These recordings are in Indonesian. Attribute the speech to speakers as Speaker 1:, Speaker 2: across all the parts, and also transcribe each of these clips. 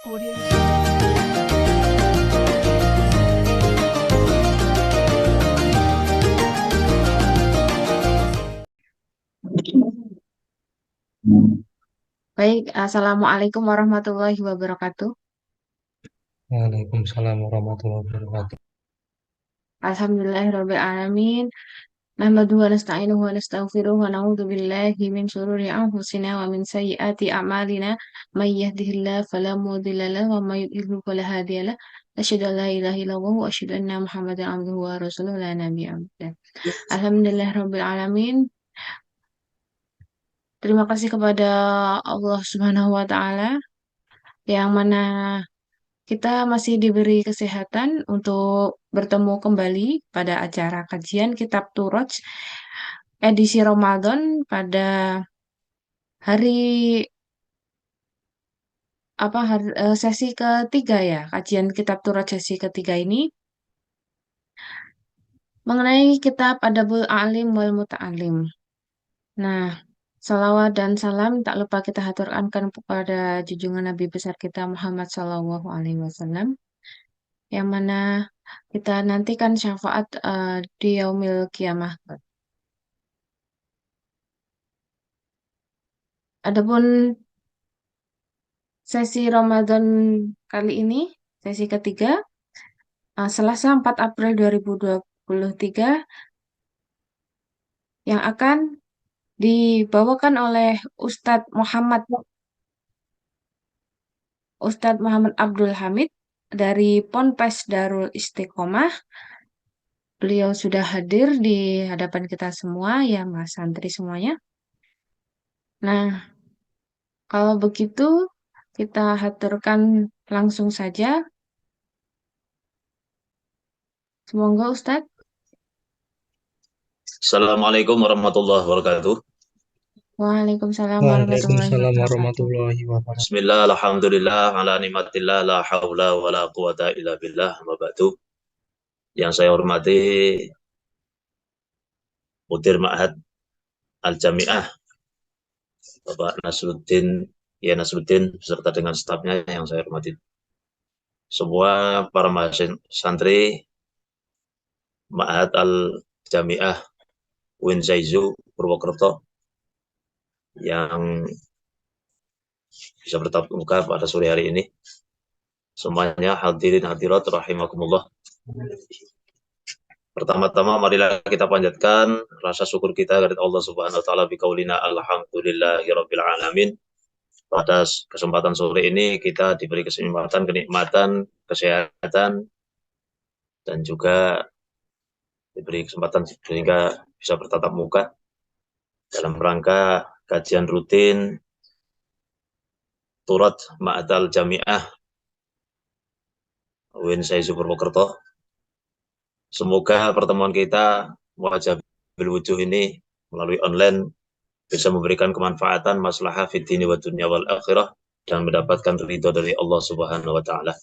Speaker 1: Audio. Baik, Assalamualaikum warahmatullahi wabarakatuh.
Speaker 2: Waalaikumsalam warahmatullahi wabarakatuh.
Speaker 1: Alhamdulillahirabbil alamin. Nahmaduhu wa nasta'inuhu wa nastaghfiruhu wa na'udzu billahi min syururi anfusina wa min sayyiati a'malina. May yahdihillahu fala mudilla lahu wa may yudlil fala hadiya lahu. Asyhadu an la ilaha illallah wa asyhadu anna Muhammadan abduhu wa rasuluhu la nabiyya ba'dah. Alhamdulillahirabbil alamin. Terima kasih kepada Allah Subhanahu wa taala yang mana kita masih diberi kesehatan untuk bertemu kembali pada acara kajian Kitab Turaj edisi Ramadan pada hari sesi ketiga ya. Kajian Kitab Turaj sesi ketiga ini mengenai kitab Adabul Alim wal Muta'alim. Nah, salawat dan salam tak lupa kita haturkan kepada junjungan Nabi besar kita Muhammad Sallallahu Alaihi Wasallam yang mana kita nantikan syafaat di yaumil kiamah. Adapun sesi Ramadan kali ini, sesi ketiga, Selasa 4 April 2023, yang akan dibawakan oleh Ustadz Muhammad Abdul Hamid dari Ponpes Darul Istiqomah. Beliau sudah hadir di hadapan kita semua, ya Mas Santri semuanya. Nah, kalau begitu kita haturkan langsung saja. Semoga Ustadz.
Speaker 3: Assalamualaikum warahmatullahi wabarakatuh.
Speaker 1: Waalaikumsalam warahmatullahi
Speaker 2: Waalaikumsalam
Speaker 1: wabarakatuh.
Speaker 2: warahmatullahi wabarakatuh.
Speaker 3: Bismillah, alhamdulillah, ala nikmatillah, la hawla wa la quwata illa billah, wa ba'du. Yang saya hormati Mudir Ma'had Al-Jami'ah, Bapak Nasruddin, ya Nasruddin, beserta dengan stafnya yang saya hormati. Semua para mahasiswa santri Ma'had Al-Jami'ah Uin Zaizu Purwokerto yang bisa bertatap muka pada sore hari ini. Semuanya hadirin hadirat rahimakumullah. Pertama-tama marilah kita panjatkan rasa syukur kita kepada Allah Subhanahu wa taala biqaulina alhamdulillahirabbil alamin. Pada kesempatan sore ini kita diberi kesempatan, kenikmatan, kesehatan dan juga diberi kesempatan sehingga bisa bertatap muka dalam rangka kajian rutin Turat Ma'adal Jami'ah Uin Saizu Purwokerto. Semoga pertemuan kita wajah bil wujuh ini melalui online bisa memberikan kemanfaatan maslahah fid dini wa dunya wal akhirah dan mendapatkan ridho dari Allah Subhanahu wa taala.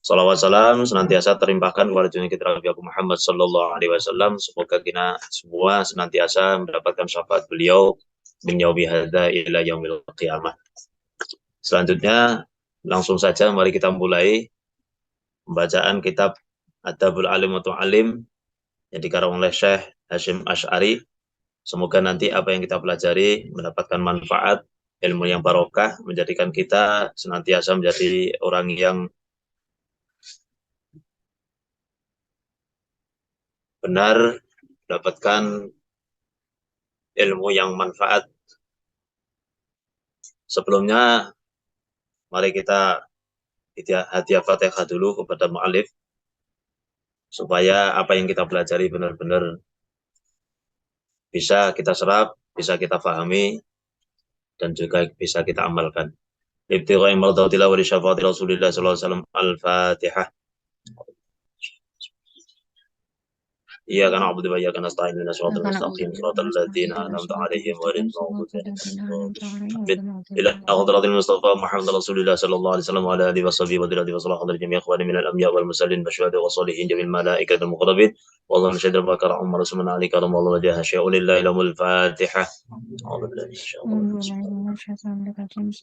Speaker 3: Salawat salam senantiasa terimpahkan kepada junjungan kita Nabi Muhammad sallallahu alaihi wasallam. Semoga kita semua senantiasa mendapatkan syafaat beliau min yaumi hadza ila yaumil qiyamah. Selanjutnya langsung saja mari kita mulai pembacaan kitab Adabul Alim wa Muta'alim yang dikarang oleh Syekh Hashim Asy'ari. Semoga nanti apa yang kita pelajari mendapatkan manfaat, ilmu yang barokah, menjadikan kita senantiasa menjadi orang yang benar, mendapatkan ilmu yang manfaat. Sebelumnya, mari kita hadiah Fatihah dulu kepada mu'alif, supaya apa yang kita pelajari benar-benar bisa kita serap, bisa kita pahami, dan juga bisa kita amalkan. Ibtighai mardhatillah wa li syafaati Rasulillah sallallahu alaihi wasallam. Al-Fatihah. Iyyaka na'budu wa iyyaka nasta'in ihdinas siratal mustaqim siratal ladzina an'amta 'alaihim ghairil maghdubi 'alaihim. Ila hadratil Mustafa Muhammad Rasulullah sallallahu alaihi wasallam wa ala alihi washabihi wa alihi wa sallam jami'a ikhwani minal anbiya wal mursalin wasyuhada wa shalihin jamil malaikatil muqarrabin wallahu syahidul bakara umma rasuluna alika ramallahu wajha sya'ulillahi lamul Fatihah. A'udzu billahi minasyaitonir rajim.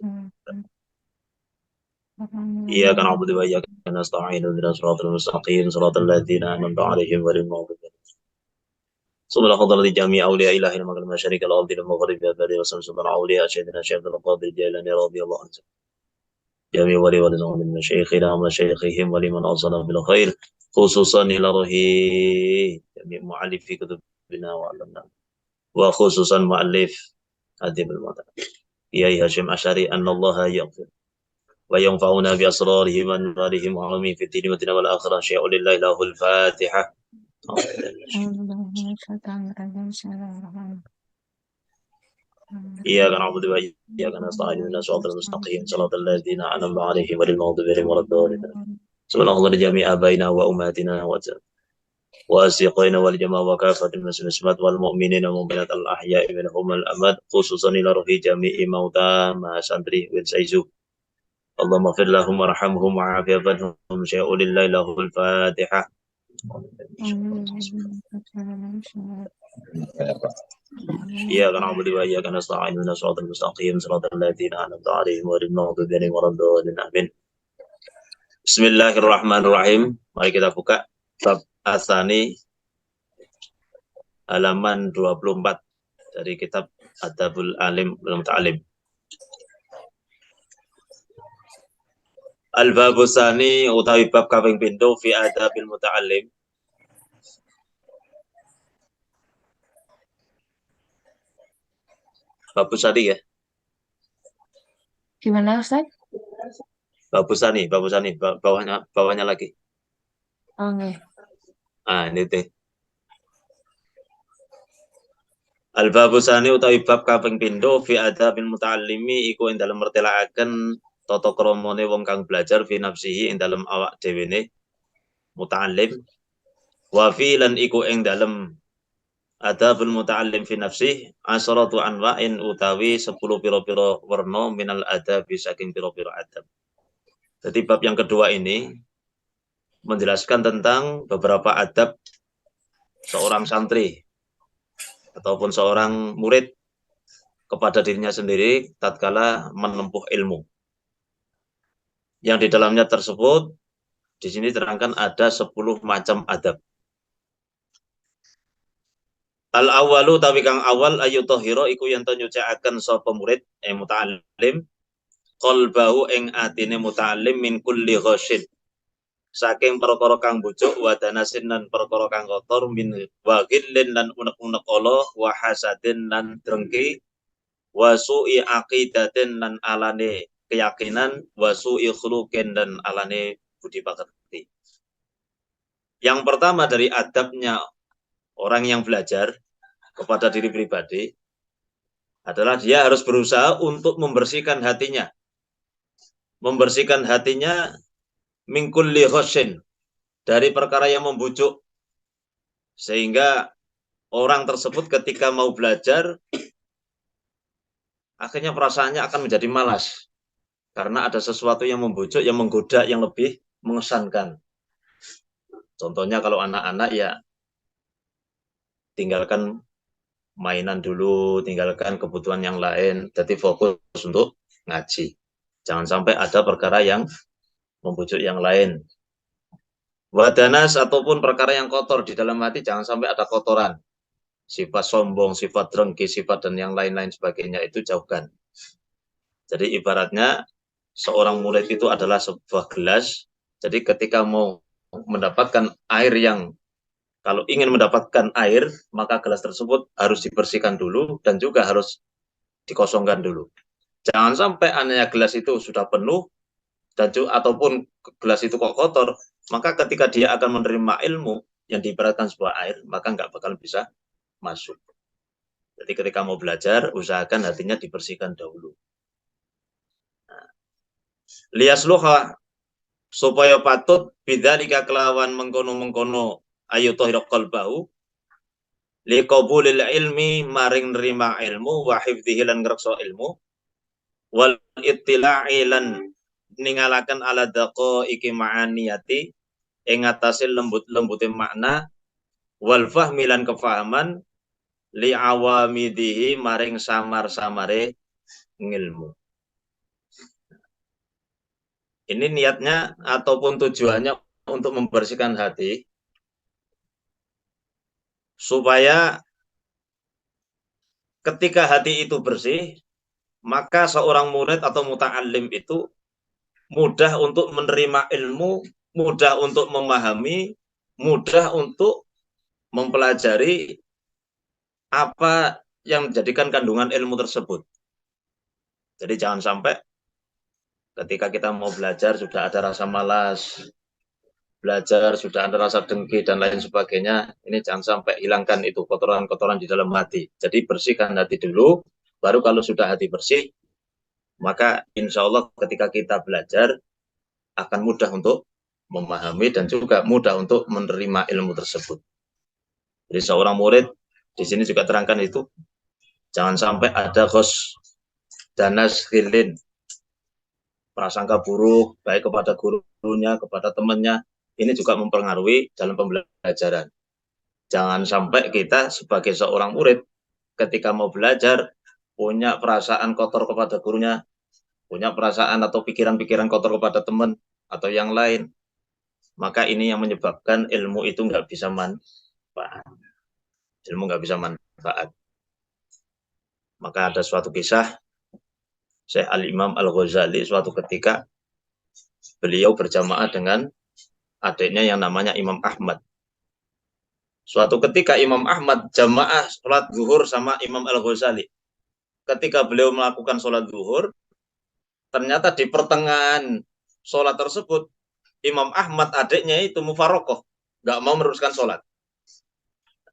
Speaker 3: إياك نعبد وإياك نستعين اهدنا الصراط المستقيم صراط الذين أنعمت عليهم غير المغضوب عليهم. سبحان حضرة جميع أولياء إله المغرب المشارق الأرض المغرب البر وسلم سبحان أولياء سيدنا شيخ القادر الجيلاني رضي الله عنه جميع ولي من مشايخنا ومشايخهم ولمن أوصلنا بالخير خصوصا إلى روحي جميع مؤلفي كتبنا وعلمنا وخصوصا مؤلف أديب المتن يا هاشم أشعري أن الله يغفر وينفعنا بأسرارهم وأنوارهم وعلومهم في الدين والدنيا والآخرة شيء لله له الفاتحة. إياك نعبد وإياك نستعين اهدنا الصراط المستقيم صراط الذين أنعمت عليهم غير المغضوب عليهم ولا الضالين. سبحان الله جميع آبائنا وأمهاتنا وأصدقائنا والجماعة وكافة المسلمين والمؤمنين والمؤمنات الأحياء منهم الأموات خصوصا إلى روح جميع موتى مع سندري والسيزو. اللهم اغفر لهم وارحمهم وعافهم وعنهم شيء لله له الفاتحة. إياك نعبد وإياك نستعين اهدنا الصراط المستقيم صراط الذين أنعمت عليهم غير المغضوب عليهم ولا الضالين آمين. Bismillahirrahmanirrahim. Mari kita buka bab Asani halaman 24 dari kitab Adabul Alim wal Muta'alim. Al-Babusani utawi bab kaping pindho fi Adabil Muta'alim. Babusani ya.
Speaker 1: Gimana Ustaz?
Speaker 3: Babusani, bawahnya lagi.
Speaker 1: Oke.
Speaker 3: Ini teh. Al-Babusani utawi bab kaping pindho fi Adabil Muta'allimi iku ing dalem mertelakaken tata kramane wong kang belajar fi nafsihi ing dalem awak dhewene muta'allim wa fi lan iku ing dalem Adabul Muta'allim fi nafsihi asratu anwa'in utawi 10 pira-pira werna minal adabi saking pira-pira adab. Jadi bab yang kedua ini menjelaskan tentang beberapa adab seorang santri ataupun seorang murid kepada dirinya sendiri tatkala menempuh ilmu. Yang di dalamnya tersebut di sini terangkan ada 10 macam adab. Al-awwalu tawi kang awal ayu tahira iku yen to nyucikaken sapa murid muta'allim qalbahu ing atine muta'allim min kulli ghasyin saking perkara kang bujuk wa danasin lan perkara kang kotor min wa ghillin lan unek-unek ala wa hasadin lan drengki wa su'i aqidatin lan alane keyakinan wa su'i khuluqin dan alane budi pekerti. Yang pertama dari adabnya orang yang belajar kepada diri pribadi adalah dia harus berusaha untuk membersihkan hatinya. Membersihkan hatinya min kulli khasyin dari perkara yang membujuk sehingga orang tersebut ketika mau belajar akhirnya perasaannya akan menjadi malas karena ada sesuatu yang membujuk, yang menggoda, yang lebih mengesankan. Contohnya kalau anak-anak ya tinggalkan mainan dulu, tinggalkan kebutuhan yang lain, jadi fokus untuk ngaji. Jangan sampai ada perkara yang membujuk yang lain. Wadanas ataupun perkara yang kotor di dalam hati, jangan sampai ada kotoran. Sifat sombong, sifat drengki, sifat dan yang lain-lain sebagainya itu jauhkan. Jadi ibaratnya seorang murid itu adalah sebuah gelas, jadi ketika mau mendapatkan air yang kalau ingin mendapatkan air, maka gelas tersebut harus dibersihkan dulu dan juga harus dikosongkan dulu. Jangan sampai anehnya gelas itu sudah penuh dan ataupun gelas itu kok kotor, maka ketika dia akan menerima ilmu yang diibaratkan sebuah air, maka nggak bakal bisa masuk. Jadi ketika mau belajar, usahakan hatinya dibersihkan dahulu. Liyasluha supaya patut bidzalika kelawan mengkono-mengkono ayu tahira qalbahu liqabulil ilmi maring nerima ilmu wa hifdhihi lan ngrekso ilmu wal ittila'i lan ningalaken ala daqaiqi ma'aniyati ing atase lembut-lembute makna wal fahmi lan kefahaman li awamidihi maring samar-samare ngilmu. Ini niatnya ataupun tujuannya untuk membersihkan hati supaya ketika hati itu bersih, maka seorang murid atau muta'alim itu mudah untuk menerima ilmu, mudah untuk memahami, mudah untuk mempelajari apa yang menjadikan kandungan ilmu tersebut. Jadi jangan sampai ketika kita mau belajar sudah ada rasa malas, belajar sudah ada rasa dengki dan lain sebagainya. Ini jangan sampai hilangkan itu kotoran-kotoran di dalam hati. Jadi bersihkan hati dulu, baru kalau sudah hati bersih, maka insya Allah ketika kita belajar akan mudah untuk memahami dan juga mudah untuk menerima ilmu tersebut. Jadi seorang murid di sini juga terangkan itu, jangan sampai ada ghos danas hilin, prasangka buruk baik kepada gurunya, kepada temannya. Ini juga mempengaruhi dalam pembelajaran. Jangan sampai kita sebagai seorang murid ketika mau belajar punya perasaan kotor kepada gurunya, punya perasaan atau pikiran-pikiran kotor kepada teman atau yang lain. Maka ini yang menyebabkan ilmu itu nggak bisa manfaat. Ilmu nggak bisa manfaat. Maka ada suatu kisah Syekh Al-Imam Al-Ghazali suatu ketika beliau berjamaah dengan adiknya yang namanya Imam Ahmad. Suatu ketika Imam Ahmad jamaah sholat zuhur sama Imam Al-Ghazali. Ketika beliau melakukan sholat zuhur, ternyata di pertengahan sholat tersebut, Imam Ahmad adiknya itu mufarokoh, nggak mau meneruskan sholat.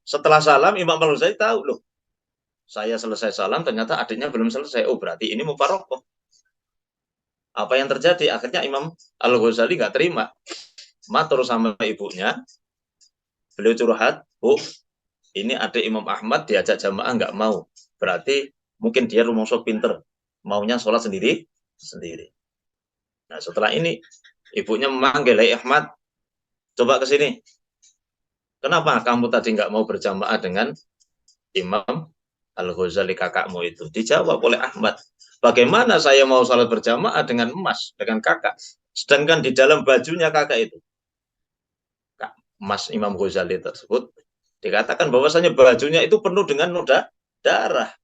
Speaker 3: Setelah salam, Imam Al-Ghazali tahu, loh, saya selesai salam, ternyata adiknya belum selesai. Oh, berarti ini mufarokoh. Apa yang terjadi? Akhirnya Imam Al-Ghazali nggak terima. Matur sama ibunya, beliau curhat, Bu, ini adik Imam Ahmad diajak jamaah nggak mau. Berarti mungkin dia rumongso pinter, maunya sholat sendiri. Nah setelah ini ibunya memanggil, Ahmad, coba ke sini. Kenapa kamu tadi nggak mau berjamaah dengan Imam Al-Ghazali kakakmu itu? Dijawab oleh Ahmad, bagaimana saya mau sholat berjamaah dengan emas, dengan kakak, sedangkan di dalam bajunya kakak itu, emas Imam Ghazali tersebut, dikatakan bahwasanya bajunya itu penuh dengan noda darah.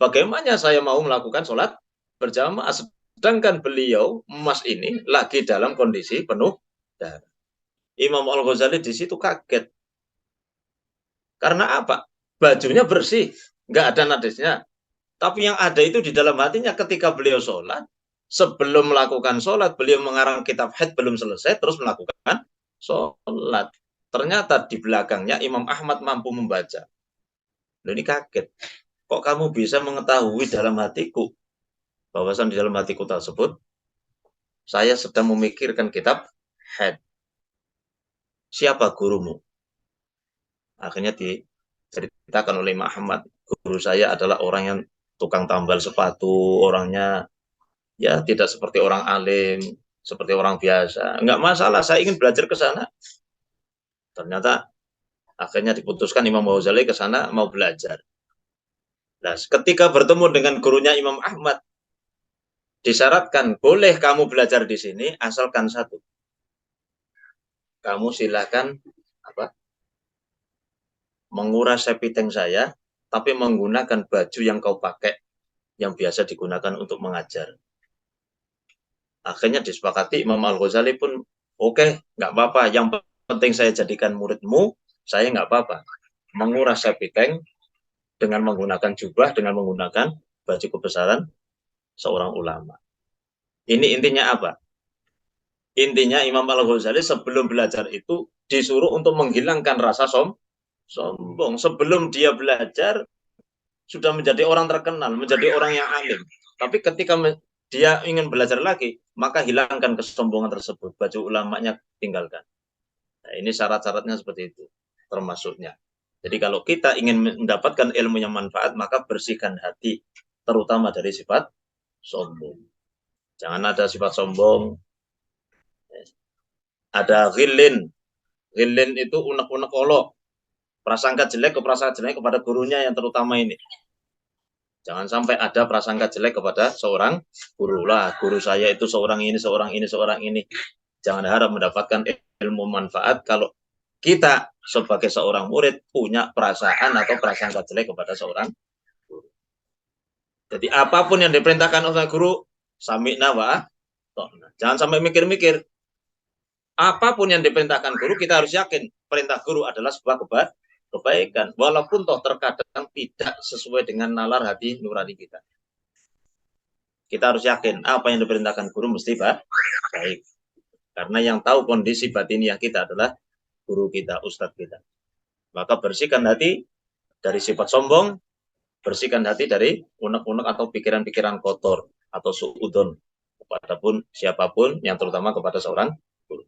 Speaker 3: Bagaimana saya mau melakukan sholat berjamaah sedangkan beliau emas ini lagi dalam kondisi penuh darah. Imam Al-Ghazali di situ kaget. Karena apa? Bajunya bersih, nggak ada najisnya. Tapi yang ada itu di dalam hatinya ketika beliau sholat, sebelum melakukan sholat, beliau mengarang kitab haid belum selesai, terus melakukan sholat. Ternyata di belakangnya Imam Ahmad mampu membaca. Loh, ini kaget. Kok kamu bisa mengetahui dalam hatiku? Bahwasan di dalam hatiku tersebut, saya sedang memikirkan kitab haid. Siapa gurumu? Akhirnya diceritakan oleh Imam Ahmad. Guru saya adalah orang yang tukang tambal sepatu, orangnya ya tidak seperti orang alim, seperti orang biasa. Enggak masalah, saya ingin belajar ke sana. Ternyata akhirnya diputuskan Imam Ghazali ke sana mau belajar. Nah, ketika bertemu dengan gurunya Imam Ahmad, disyaratkan boleh kamu belajar di sini asalkan satu. Kamu silakan menguras sepiteng saya, tapi menggunakan baju yang kau pakai, yang biasa digunakan untuk mengajar. Akhirnya disepakati Imam Al-Ghazali pun, oke, nggak apa-apa, yang penting saya jadikan muridmu, saya nggak apa-apa. Menguras sepiteng dengan menggunakan jubah, dengan menggunakan baju kebesaran seorang ulama. Ini intinya apa? Intinya Imam Al-Ghazali sebelum belajar itu disuruh untuk menghilangkan rasa sombong. Sebelum dia belajar, sudah menjadi orang terkenal, menjadi orang yang alim. Tapi ketika dia ingin belajar lagi, maka hilangkan kesombongan tersebut. Baju ulamanya tinggalkan. Nah, ini syarat-syaratnya seperti itu, termasuknya. Jadi kalau kita ingin mendapatkan ilmu yang manfaat, maka bersihkan hati, terutama dari sifat sombong. Jangan ada sifat sombong. Ada ghillin. Ghillin itu unek-unek olok. Prasangka jelek ke prasangka jelek kepada gurunya yang terutama ini. Jangan sampai ada prasangka jelek kepada seorang guru. Lah, guru saya itu seorang ini, seorang ini, seorang ini. Jangan harap mendapatkan ilmu manfaat kalau kita sebagai seorang murid punya perasaan atau prasangka jelek kepada seorang guru. Jadi apapun yang diperintahkan oleh guru, sami'na wa ta'na. Jangan sampai mikir-mikir. Apapun yang diperintahkan guru, kita harus yakin perintah guru adalah sebuah kebaikan. Walaupun toh terkadang tidak sesuai dengan nalar hati nurani kita. Kita harus yakin apa yang diperintahkan guru mesti baik. Karena yang tahu kondisi batiniah kita adalah guru kita, ustadz kita. Maka bersihkan hati dari sifat sombong, bersihkan hati dari unek-unek atau pikiran-pikiran kotor atau suudon kepadapun siapapun, yang terutama kepada seorang guru.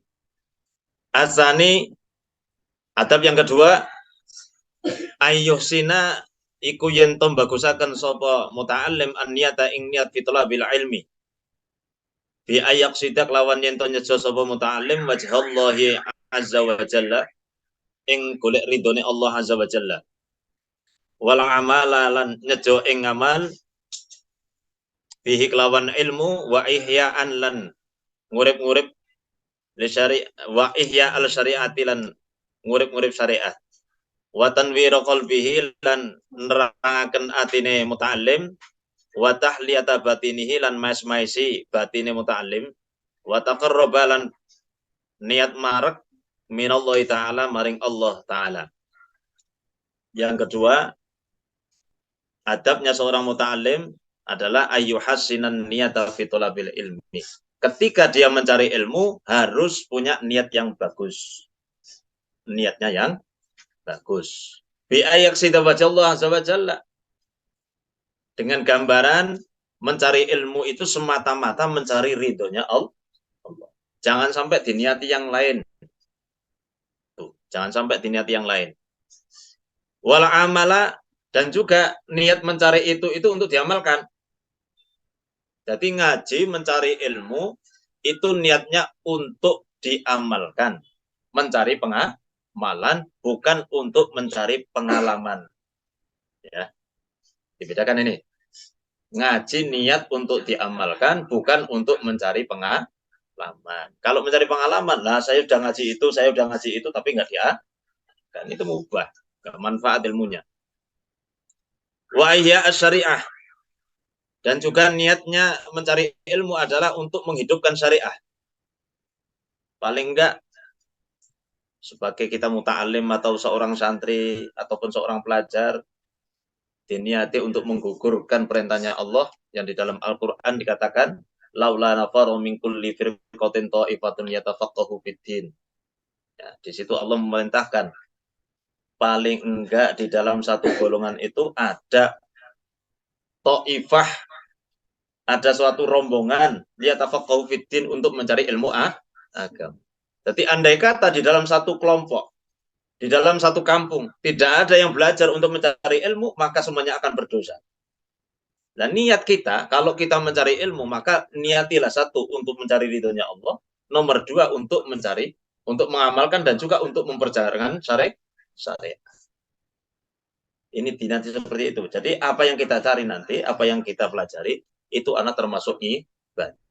Speaker 3: Azani, adab yang kedua, ayyuhsina iku yen tom bagusaken sapa muta'allim an niyata ing niat fi talabil ilmi. Bi ayak sidak lawan yen to nyejo sapa muta'allim wajhallahi azza wa jalla ing golek ridone Allah azza wa jalla. Wal amala lan nyejo ing amal bihi kelawan ilmu wa ihya'an lan ngurip-ngurip li syari' wa ihya al syari'ati lan ngurip-ngurip syariat. Wa tanwira qalbihi lan nerangaken atine muta'allim wa tahliyata batinihi lan mas-maisi batine muta'allim wa taqarraba lan niat marek minallahi ta'ala maring Allah ta'ala. Yang kedua, adabnya seorang muta'allim adalah ayyuhassinan niyata fi talabil ilmi. Ketika dia mencari ilmu harus punya niat yang bagus. Niatnya yang bagus. Bi ayaksida wajhallah azza wa jalla. Dengan gambaran mencari ilmu itu semata-mata mencari ridhonya Allah. Jangan sampai diniati yang lain. Tuh, jangan sampai diniati yang lain. Wal amala, dan juga niat mencari itu untuk diamalkan. Jadi ngaji mencari ilmu itu niatnya untuk diamalkan. Mencari pengamalan bukan untuk mencari pengalaman. Ya. Dibedakan ini. Ngaji niat untuk diamalkan bukan untuk mencari pengalaman. Kalau mencari pengalaman, lah saya udah ngaji itu, tapi nggak diamalkan. Itu mubah. Nggak manfaat ilmunya. Wa ihya asy-syari'ah. Dan juga niatnya mencari ilmu adalah untuk menghidupkan syariah. Paling enggak sebagai kita muta'alim atau seorang santri ataupun seorang pelajar diniati untuk menggugurkan perintahnya Allah yang di dalam Al-Qur'an dikatakan laula nafaru min kulli firqatin ta'ifatun yatafaqahu fid-din. Ya, di situ Allah memerintahkan paling enggak di dalam satu golongan itu ada ta'ifah, ada suatu rombongan yatafaqahu fid-din untuk mencari ilmu agama. Jadi andai kata di dalam satu kelompok, di dalam satu kampung, tidak ada yang belajar untuk mencari ilmu, maka semuanya akan berdosa. Dan niat kita, kalau kita mencari ilmu, maka niatilah satu, untuk mencari ridhonya Allah. Nomor dua, untuk mencari, untuk mengamalkan, dan juga untuk memperjalankan syariat. Ini dinati seperti itu. Jadi apa yang kita cari nanti, apa yang kita pelajari, itu anak termasuk ibadah.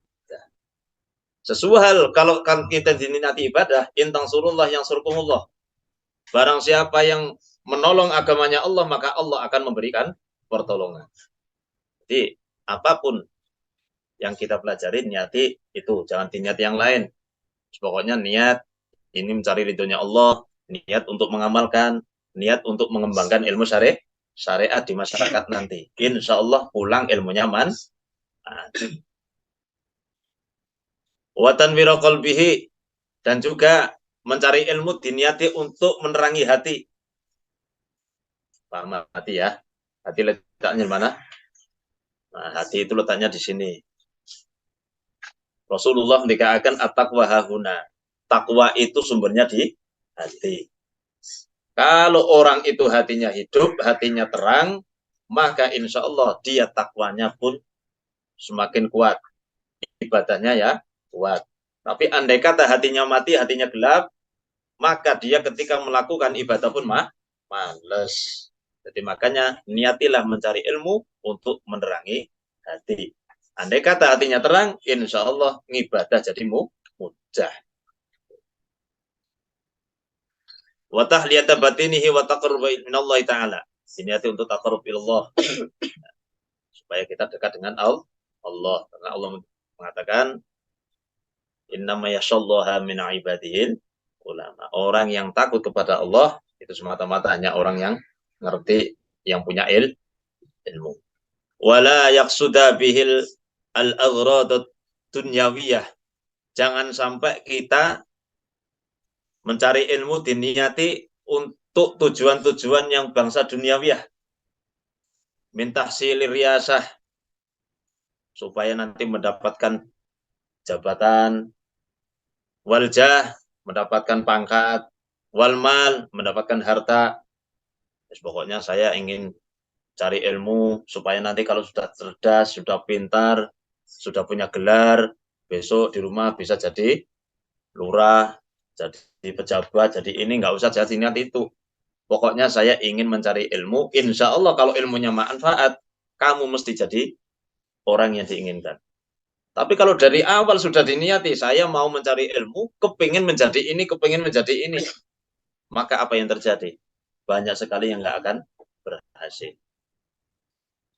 Speaker 3: Sesuai hal, kalau kita dinati ibadah, intang surullah yang surkumullah. Barang siapa yang menolong agamanya Allah, maka Allah akan memberikan pertolongan. Jadi, apapun yang kita pelajari, niati itu. Jangan diniati yang lain. Pokoknya niat, ini mencari ridhonya Allah, niat untuk mengamalkan, niat untuk mengembangkan ilmu syariat di masyarakat nanti. Insya Allah pulang ilmunya Watan wiraqalbihi, dan juga mencari ilmu diniati untuk menerangi hati. Paham hati ya? Hati letaknya di mana? Nah, hati itu letaknya di sini. Rasulullah mendikatakan at-taqwa hahuna. Takwa itu sumbernya di hati. Kalau orang itu hatinya hidup, hatinya terang, maka insya Allah dia takwanya pun semakin kuat. Ibadahnya ya kuat. Tapi andai kata hatinya mati, hatinya gelap, maka dia ketika melakukan ibadah pun males. Jadi makanya niatilah mencari ilmu untuk menerangi hati. Andai kata hatinya terang, insya Allah ngibadah jadi mudah. Wa tahliyata batinihi wa taqarrub minallahi ta'ala. Niati untuk taqarrub ilallah. Supaya kita dekat dengan Allah. Karena Allah mengatakan, innama yashallaha min ibadihil ulama. Orang yang takut kepada Allah, itu semata-mata hanya orang yang ngerti, yang punya ilmu. Wala yaqsuda bihil al-aghrad dunyawiyah. Jangan sampai kita mencari ilmu diniati untuk tujuan-tujuan yang bangsa duniawiyah. Minta silir riasah supaya nanti mendapatkan jabatan, waljah mendapatkan pangkat, walmal mendapatkan harta. Pokoknya saya ingin cari ilmu supaya nanti kalau sudah cerdas, sudah pintar, sudah punya gelar, besok di rumah bisa jadi lurah, jadi pejabat, jadi ini, nggak usah jadi niat itu. Pokoknya saya ingin mencari ilmu, insya Allah kalau ilmunya manfaat, kamu mesti jadi orang yang diinginkan. Tapi kalau dari awal sudah diniati, saya mau mencari ilmu, kepingin menjadi ini, kepingin menjadi ini, maka apa yang terjadi? Banyak sekali yang nggak akan berhasil.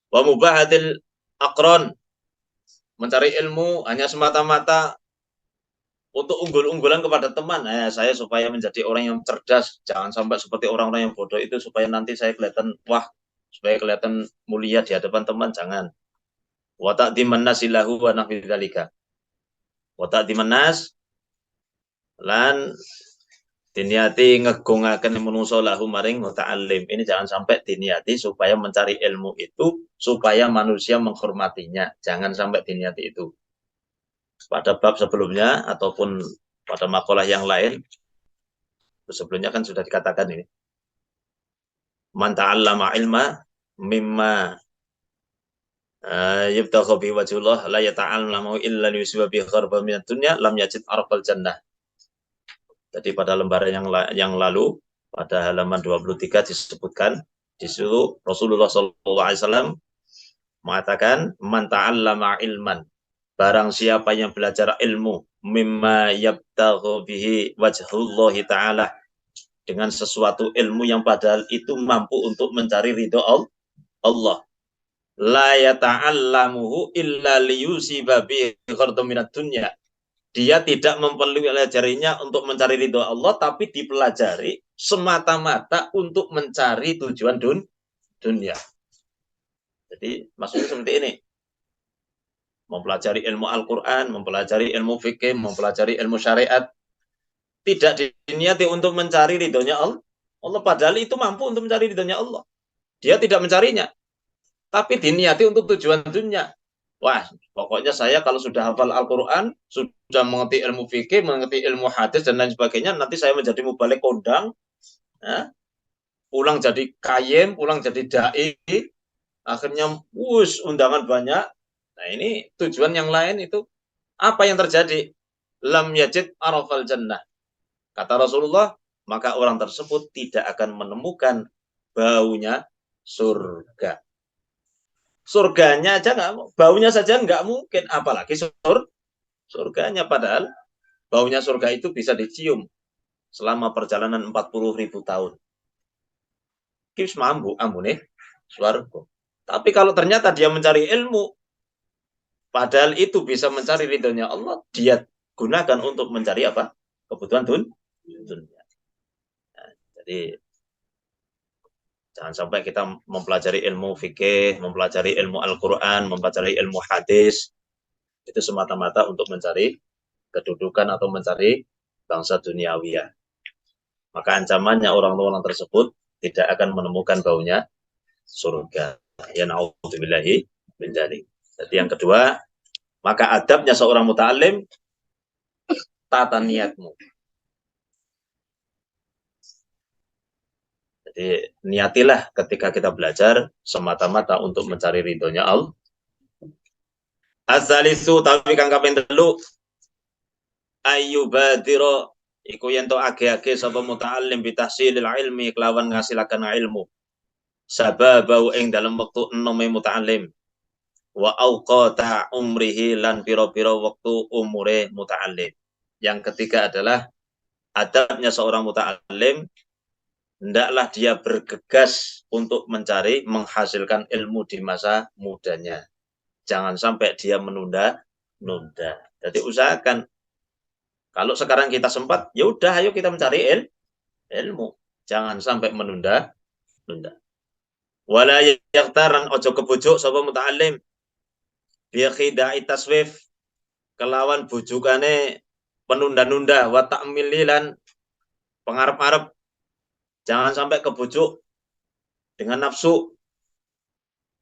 Speaker 3: Wa mubahatil akron, mencari ilmu hanya semata-mata untuk unggul-unggulan kepada teman. Saya supaya menjadi orang yang cerdas, jangan sampai seperti orang-orang yang bodoh itu, supaya nanti saya kelihatan wah, supaya kelihatan mulia di hadapan teman, jangan. Wa ta'diman nasilahu wa nahwi dzalika. Wa ta'diman nas lan diniati ngegungaken menungso lahu maring muta'allim. Ini jangan sampai diniati supaya mencari ilmu itu supaya manusia menghormatinya. Jangan sampai diniati itu. Pada bab sebelumnya ataupun pada makalah yang lain sebelumnya kan sudah dikatakan ini. Man ta'allama ilma mimma yabtaghu bi wajhillah la yata'allamu illa liyusba bi kharba min dunya lam yajid arfal jannah. Jadi pada lembaran yang lalu pada halaman 23 disebutkan di situ Rasulullah SAW mengatakan man ta'allama ilman, barang siapa yang belajar ilmu mimma yabtaghu bihi wajhullahi ta'ala, dengan sesuatu ilmu yang padahal itu mampu untuk mencari ridho Allah, la yata'allamuhu illa liyusiba bihi khardan minad dunya, dia tidak mempelajarinya untuk mencari ridho Allah, tapi dipelajari semata-mata untuk mencari tujuan dunia. Jadi maksudnya seperti ini. Mempelajari ilmu Al-Quran, mempelajari ilmu fikih, mempelajari ilmu syariat, tidak diniati untuk mencari ridhonya Allah. Padahal itu mampu untuk mencari ridhonya Allah. Dia tidak mencarinya, tapi diniati untuk tujuan dunia. Wah, pokoknya saya kalau sudah hafal Al-Quran, sudah mengerti ilmu fikih, mengerti ilmu hadis, dan lain sebagainya, nanti saya menjadi mubalik kondang, ya, pulang jadi kayem, pulang jadi da'i, akhirnya undangan banyak. Nah ini tujuan yang lain itu, apa yang terjadi? Lam yajid arafal jannah. Kata Rasulullah, maka orang tersebut tidak akan menemukan baunya surga. Surganya aja nggak, baunya saja nggak mungkin, apalagi surganya. Padahal baunya surga itu bisa dicium selama perjalanan 40.000 tahun. Kis mambu nih swarga. Tapi kalau ternyata dia mencari ilmu, padahal itu bisa mencari ridhonya Allah, dia gunakan untuk mencari apa? Kebutuhan dunia. Nah, jadi jangan sampai kita mempelajari ilmu fikih, mempelajari ilmu Al-Quran, mempelajari ilmu hadis, itu semata-mata untuk mencari kedudukan atau mencari bangsa duniawiyah. Maka ancamannya orang-orang tersebut tidak akan menemukan baunya surga. Ya na'udzubillahi min dzalik. Jadi yang kedua, maka adabnya seorang muta'alim, tata niatmu. Jadi niatilah ketika kita belajar semata-mata untuk mencari ridhonya Allah. Azalisu tapi kang kaping 3 ayyubadira iku yen to age-age sapa muta'allim bi tahsilil ilmi kelawan ngasilaken ilmu. sababau ing dalam waktu enome muta'alim wa auqata umrihi lan piro-piro waktu umure muta'alim. Yang ketiga adalah adabnya seorang muta'alim, hendaklah dia bergegas untuk mencari menghasilkan ilmu di masa mudanya. Jangan sampai dia menunda-nunda. Jadi usahakan kalau sekarang kita sempat, ya udah ayo kita mencari ilmu. Jangan sampai menunda-nunda. Wala yaktaran ojo kebujuk sapa muta'alim bi khidai taswif kelawan bujukane penunda-nunda wa ta'mili lan pengarep-arep. Jangan sampai kebujuk dengan nafsu.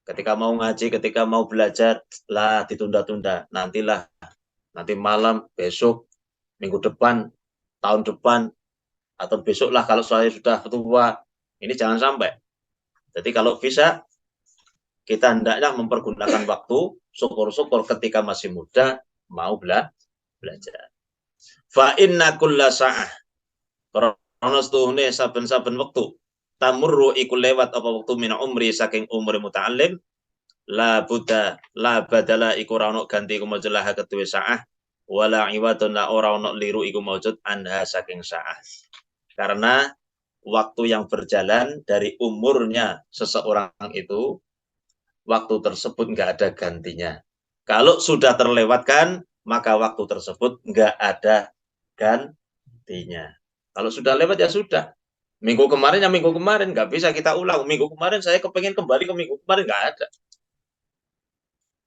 Speaker 3: Ketika mau ngaji, ketika mau belajar, lah ditunda-tunda. Nantilah, nanti malam, besok, minggu depan, tahun depan, atau besok lah kalau saya sudah tua. Ini jangan sampai. Jadi kalau bisa, kita hendaknya mempergunakan waktu, syukur-syukur ketika masih muda, mau belajar. Fa inna kulla sa'ah. Karena setuhune saben-saben waktu. Tamurru iku lewat apa waktu min umri saking umur muta'alim. La buddha, la badala iku rano ganti iku majulah ketuwe sa'ah. Wala iwadun la ora ono liru iku maujud anha saking sa'ah. Karena waktu yang berjalan dari umurnya seseorang itu, waktu tersebut nggak ada gantinya. Kalau sudah terlewatkan, maka waktu tersebut nggak ada gantinya. Kalau sudah lewat ya sudah. Minggu kemarin ya minggu kemarin, nggak bisa kita ulang. Minggu kemarin saya kepengen kembali ke minggu kemarin, nggak ada.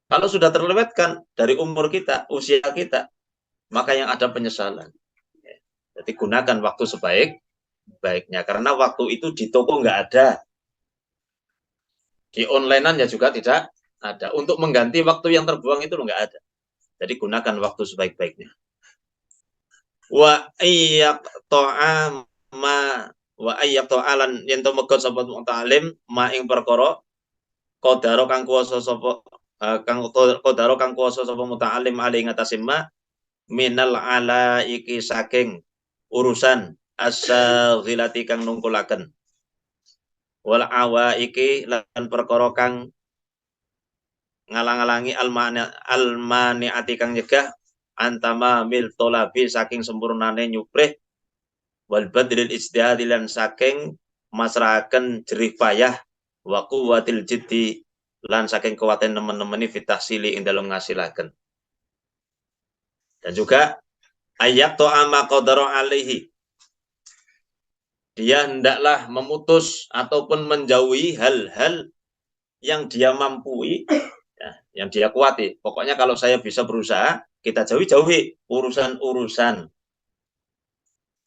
Speaker 3: Kalau sudah terlewatkan dari umur kita, usia kita, maka yang ada penyesalan. Jadi gunakan waktu sebaik-baiknya. Karena waktu itu di toko nggak ada. Di onlinean ya juga tidak ada. Untuk mengganti waktu yang terbuang itu nggak ada. Jadi gunakan waktu sebaik-baiknya. Wa ayyak ta'ama wa ayyak ta'alan yen to megot sapa mutalim ma ing perkara qadaro kang kuwasa sapa qadaro kang kuwasa sapa muta'alim ali ngatasimma minal ala iki saking urusan as-saghilati kang nungkulaken wal awa iki lan perkara kang ngalang-alangi almaniati kang nyegah antama mil tolabi saking sempurnane nyuprih wal badril ijtihadi lan saking masrahaken jerih payah wa quwwatil jiddi lan saking kuwaten nemen-nemeni fitahsili ing dalem ngasilaken. Dan juga ayat to'ama qadara alaihi, dia hendaklah memutus ataupun menjauhi hal-hal yang dia mampu, ya, yang dia kuati. Pokoknya kalau saya bisa berusaha, kita jauhi urusan-urusan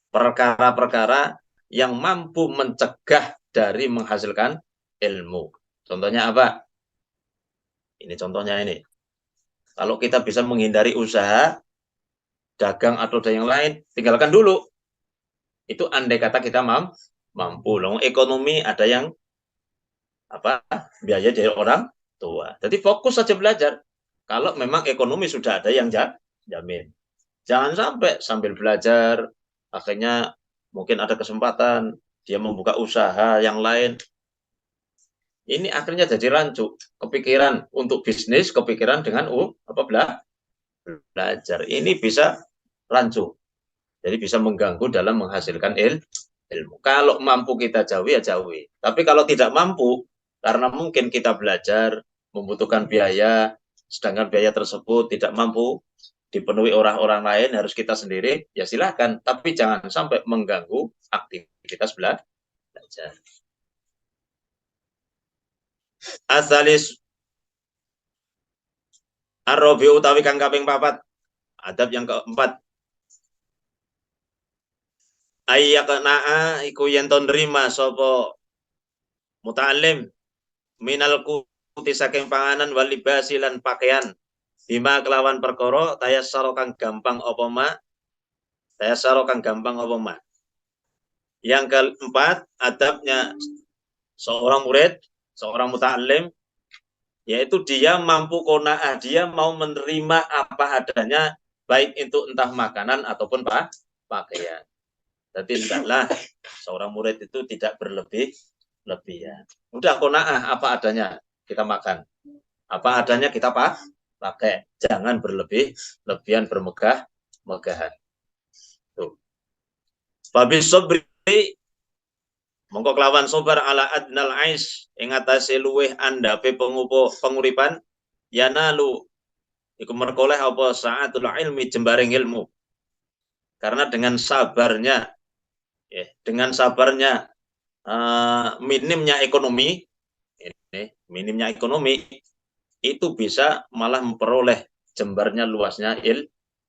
Speaker 3: perkara-perkara yang mampu mencegah dari menghasilkan ilmu. Contohnya apa? Ini contohnya ini. Kalau kita bisa menghindari usaha, dagang atau yang lain, tinggalkan dulu. Itu andai kata kita mampu. Loh, ekonomi ada yang biaya dari orang tua. Jadi fokus saja belajar. Kalau memang ekonomi sudah ada yang jamin. Jangan sampai sambil belajar, akhirnya mungkin ada kesempatan, dia membuka usaha yang lain. Ini akhirnya jadi rancu. Kepikiran untuk bisnis, kepikiran dengan belajar. Ini bisa rancu. Jadi bisa mengganggu dalam menghasilkan ilmu. Kalau mampu kita jauhi, ya jauhi. Tapi kalau tidak mampu, karena mungkin kita belajar, membutuhkan biaya, sedangkan biaya tersebut tidak mampu dipenuhi orang-orang lain, harus kita sendiri, ya silahkan. Tapi jangan sampai mengganggu aktivitas belajar. Asalis Ar-Rabi utawi kang kaping 4. Adab yang keempat. Ayyaqna'a iku yen to nrima sapa muta'allim minal kuti saking panganan wal libasi lan pakaian bima kelawan perkara tayassara kang gampang apa ma Yang keempat, adabnya seorang murid, seorang muta'allim, yaitu dia mampu qanaah, dia mau menerima apa adanya, baik itu entah makanan ataupun pakaian. Jadi hendaklah seorang murid itu tidak berlebih berlebihan. Udah qanaah apa adanya kita makan. Apa adanya kita pakai. Jangan berlebihan bermegah-megahan. Tuh. Babis sabri mongko kelawan sabar ala adnal ais ing atase luweh andhape penguripan yanalu iku merkoleh apa saatul ilmi jembaring ilmu. Karena dengan sabarnya minimnya ekonomi itu bisa malah memperoleh jembarnya luasnya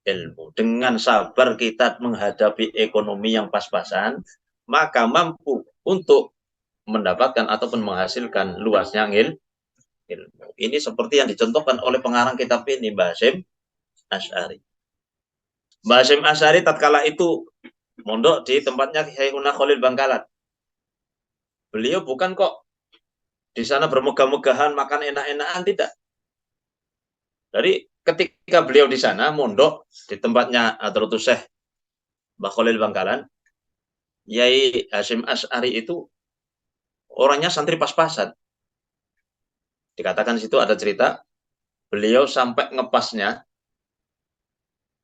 Speaker 3: ilmu. Dengan sabar kita menghadapi ekonomi yang pas-pasan, maka mampu untuk mendapatkan ataupun menghasilkan luasnya ilmu. Ini seperti yang dicontohkan oleh pengarang kitab ini, Mbah Hasyim Asy'ari. Mbah Hasyim Asy'ari tatkala itu mondok di tempatnya Syekhuna Khalil Bangkalan. Beliau bukan kok di sana bermegah-megahan, makan enak-enakan, tidak. Jadi ketika beliau di sana mondok di tempatnya Hadratus Syekh Mbah Khalil Bangkalan, Yai Hasyim Asy'ari itu orangnya santri pas-pasan. Dikatakan di situ ada cerita, beliau sampai ngepasnya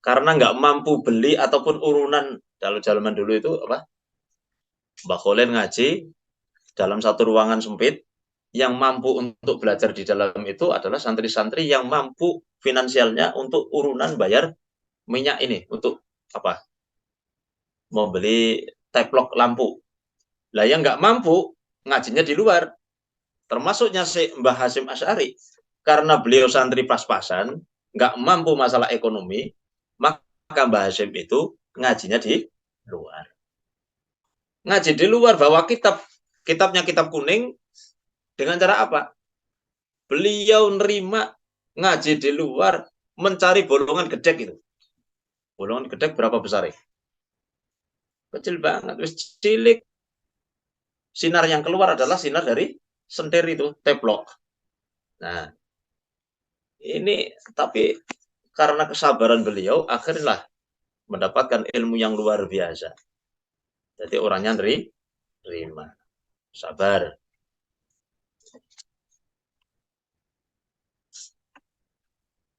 Speaker 3: karena nggak mampu beli ataupun urunan. Kalau zaman dulu itu apa? Mbah Khalil ngaji dalam satu ruangan sempit, yang mampu untuk belajar di dalam itu adalah santri-santri yang mampu finansialnya untuk urunan bayar minyak ini, untuk apa? Membeli teplok lampu. Lah yang nggak mampu ngajinya di luar. Termasuknya si Mbah Hasyim Asy'ari, karena beliau santri pas-pasan, nggak mampu masalah ekonomi, maka Mbah Hasyim itu ngajinya di luar. Ngaji di luar, bawa kitabnya kitab kuning, dengan cara apa? Beliau nerima ngaji di luar, mencari bolongan gedek itu. Bolongan gedek berapa besar ya? Kecil banget, wis cilik. Sinar yang keluar adalah sinar dari sentir itu, teplok. Nah, ini tapi karena kesabaran beliau, akhirnya mendapatkan ilmu yang luar biasa. Jadi orangnya nerima, sabar.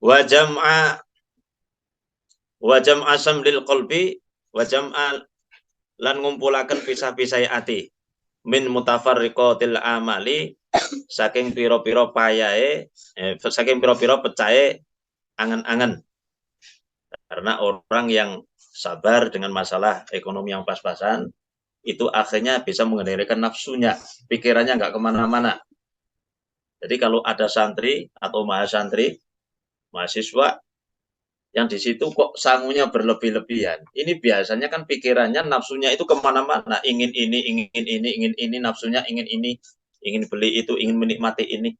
Speaker 3: Wa jam'a samlil qalbi wa jam'a lan ngumpulaken pisah-pisah ati min mutafarriqatil amali saking pira-pira payahe saking pira-pira pecahe angen-angen. Karena orang yang sabar dengan masalah ekonomi yang pas-pasan itu akhirnya bisa mengendalikan nafsunya, pikirannya nggak kemana-mana. Jadi kalau ada santri atau mahasiswa yang di situ kok sangunya berlebih-lebihan, ini biasanya kan pikirannya, nafsunya itu kemana-mana, ingin ini, nafsunya ingin ini, ingin beli itu, ingin menikmati ini.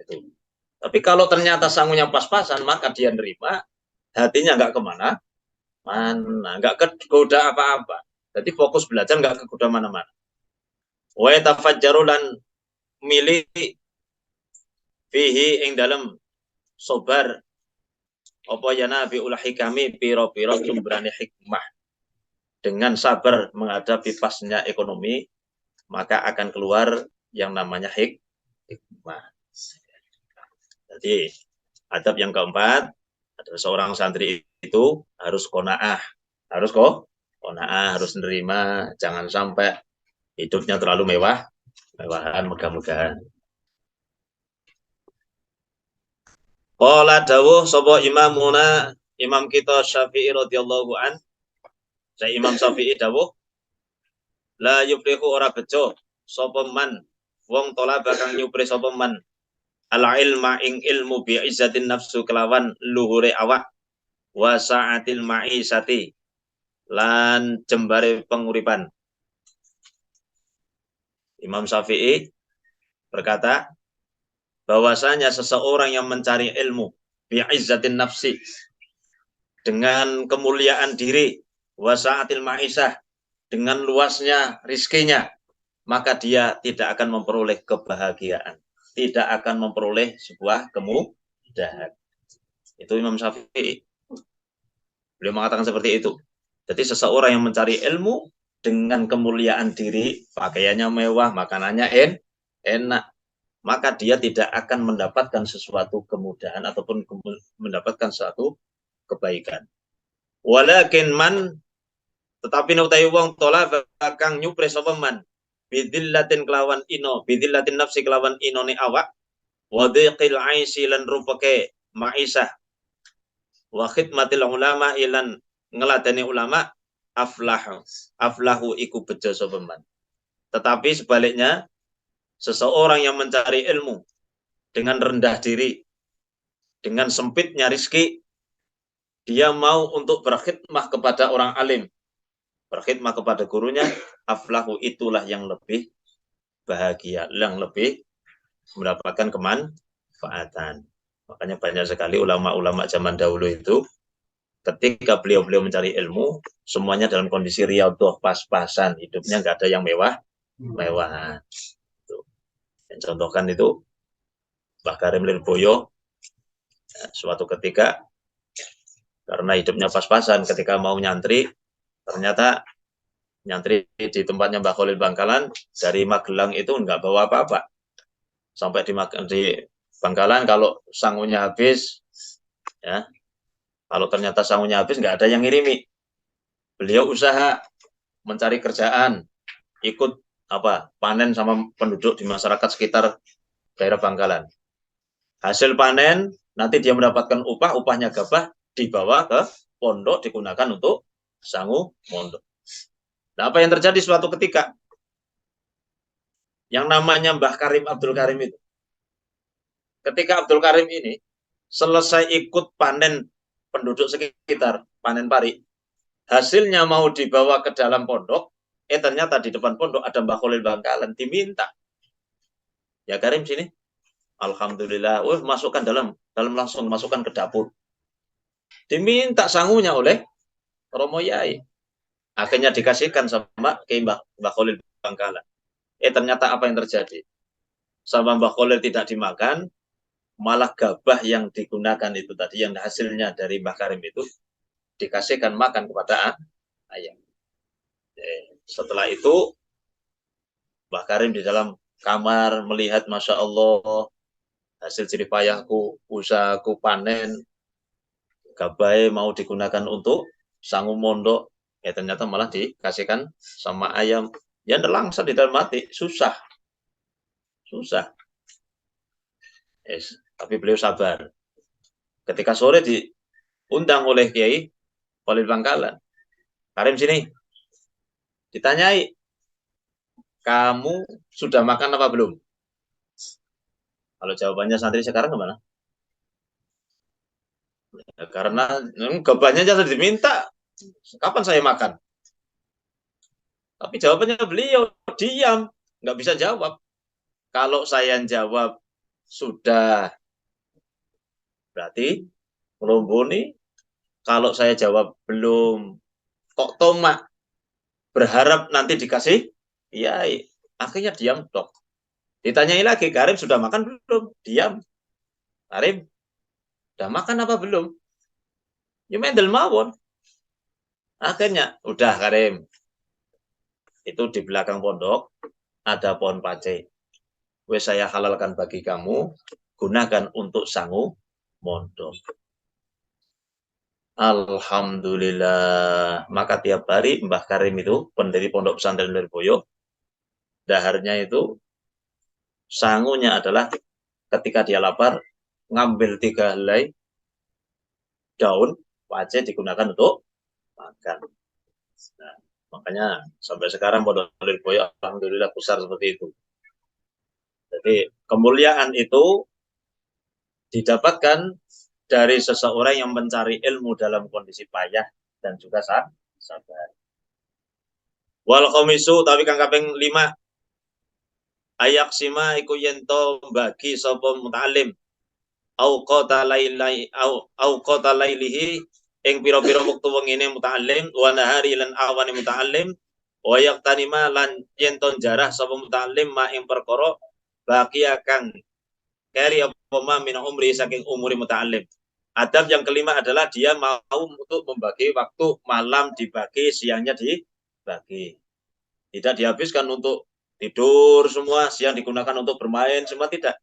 Speaker 3: Itu. Tapi kalau ternyata sangunya pas-pasan, maka dia nerima, hatinya nggak kemana-mana, nggak kegoda apa-apa. Jadi fokus belajar nggak kegoda mana-mana. Wa tafajjaru lan milih fihi ing dalam sobar apa ya nabi ulah hikami piro-piro jumbrani hikmah. Dengan sabar menghadapi pasnya ekonomi, maka akan keluar yang namanya hikmah. Jadi adab yang keempat adalah seorang santri itu harus qanaah, harus menerima, jangan sampai hidupnya terlalu mewahan, megah-megahan. Qala dawuh sapa imamuna, imam kita Syafi'i radhiyallahu an. Saya Imam Syafi'i dawuh, la yuflihu ora bejo sapa man wong tola bakang nyupri sapa man al ilma ing ilmu bi izzatin nafsu kelawan luhure awak wa sa'atil ma'isati lan jembare penguripan. Imam Syafi'i berkata bahwasanya seseorang yang mencari ilmu bi'izzatin nafsi, dengan kemuliaan diri, wasa'atil ma'isah, dengan luasnya rizkinya, maka dia tidak akan memperoleh kebahagiaan, tidak akan memperoleh sebuah kemudahan. Itu Imam Syafi'i. Beliau mengatakan seperti itu. Jadi seseorang yang mencari ilmu dengan kemuliaan diri, pakaiannya mewah, makanannya enak, maka dia tidak akan mendapatkan sesuatu kemudahan ataupun mendapatkan suatu kebaikan. Walakin man, tetapi nutai wong tola kang nyupres sapa man bidillatin kelawan ino, bidillatin nafsi kelawan inone awak, wadhiqil aisi lan rupake maisah, wa khidmatil ulama ilan ngeladani ulama, aflahu iku bejo sapa man. Tetapi sebaliknya, seseorang yang mencari ilmu dengan rendah diri, dengan sempitnya rizki, dia mau untuk berkhidmah kepada orang alim, berkhidmah kepada gurunya, aflahu itulah yang lebih bahagia, yang lebih mendapatkan kemanfaatan. Makanya banyak sekali ulama-ulama zaman dahulu itu, ketika beliau-beliau mencari ilmu, semuanya dalam kondisi riyadhah, pas-pasan, hidupnya nggak ada yang mewah. Yang contohkan itu Mbah Karim Lirboyo, suatu ketika karena hidupnya pas-pasan, ketika mau nyantri, ternyata nyantri di tempatnya Mbah Khalil Bangkalan, dari Magelang itu nggak bawa apa-apa. Sampai di Bangkalan, kalau sangunya habis, ya, kalau ternyata sangunya habis, nggak ada yang ngirimi. Beliau usaha mencari kerjaan, ikut panen sama penduduk di masyarakat sekitar daerah Bangkalan. Hasil panen, nanti dia mendapatkan upahnya gabah, dibawa ke pondok, digunakan untuk sangu mondok. Nah, apa yang terjadi suatu ketika? Yang namanya Mbah Karim Abdul Karim itu. Ketika Abdul Karim ini selesai ikut panen penduduk sekitar, panen pari, hasilnya mau dibawa ke dalam pondok, ternyata di depan pondok ada Mbah Khalil Bangkalan, diminta. Ya Karim sini. Alhamdulillah, masukkan langsung masukkan ke dapur. Diminta sangunya oleh Romo Yai. Akhirnya dikasihkan sama ke Mbah Khalil Bangkalan. Ternyata apa yang terjadi? Sama Mbah Khalil tidak dimakan, malah gabah yang digunakan itu tadi, yang hasilnya dari Mbah Karim itu, dikasihkan makan kepada ayam. Setelah itu, Mbah Karim di dalam kamar melihat, Masya Allah, hasil jerih payahku, usahaku panen, gabah mau digunakan untuk sangu mondok, ternyata malah dikasihkan sama ayam. Ya langsung di dalam mati, susah. Tapi beliau sabar. Ketika sore diundang oleh Kiai Khalil Bangkalan, Karim sini, ditanyai, kamu sudah makan apa belum? Kalau jawabannya santri sekarang kemana? Ya, karena gabahnya sudah diminta, kapan saya makan? Tapi jawabannya beliau diam, nggak bisa jawab. Kalau saya jawab sudah, berarti melomboni. Kalau saya jawab belum, kok tomak, berharap nanti dikasih, iya. Akhirnya diam dok. Ditanyai lagi, Karim sudah makan belum? Diam. Karim, sudah makan apa belum? Ya mendel mawon. Akhirnya, udah Karim. Itu di belakang pondok ada pohon pace. Saya halalkan bagi kamu, gunakan untuk sangu mondok. Alhamdulillah. Maka tiap hari Mbah Karim itu, pendiri Pondok Pesantren Lirboyo, daharnya itu, sangunya adalah ketika dia lapar, ngambil 3 helai daun pace digunakan untuk makan. Nah, makanya sampai sekarang Pondok Lirboyo alhamdulillah besar seperti itu. Jadi kemuliaan itu didapatkan dari seseorang yang mencari ilmu dalam kondisi payah dan juga sabar. Wal khamisu, tapi kang kaping 5, ayak sima iku yento bagi sapa muta'alim au qata lailihi ing pira-pira wektu wengine muta'alim wa nahari lan awane muta'alim wa yaqtanima lan yento jarah sapa muta'alim ma ing perkara baki kang kari apa ma min umri saking umuri muta'alim. Adab yang kelima adalah dia mau untuk membagi waktu, malam dibagi, siangnya dibagi. Tidak dihabiskan untuk tidur semua, siang digunakan untuk bermain, semua tidak.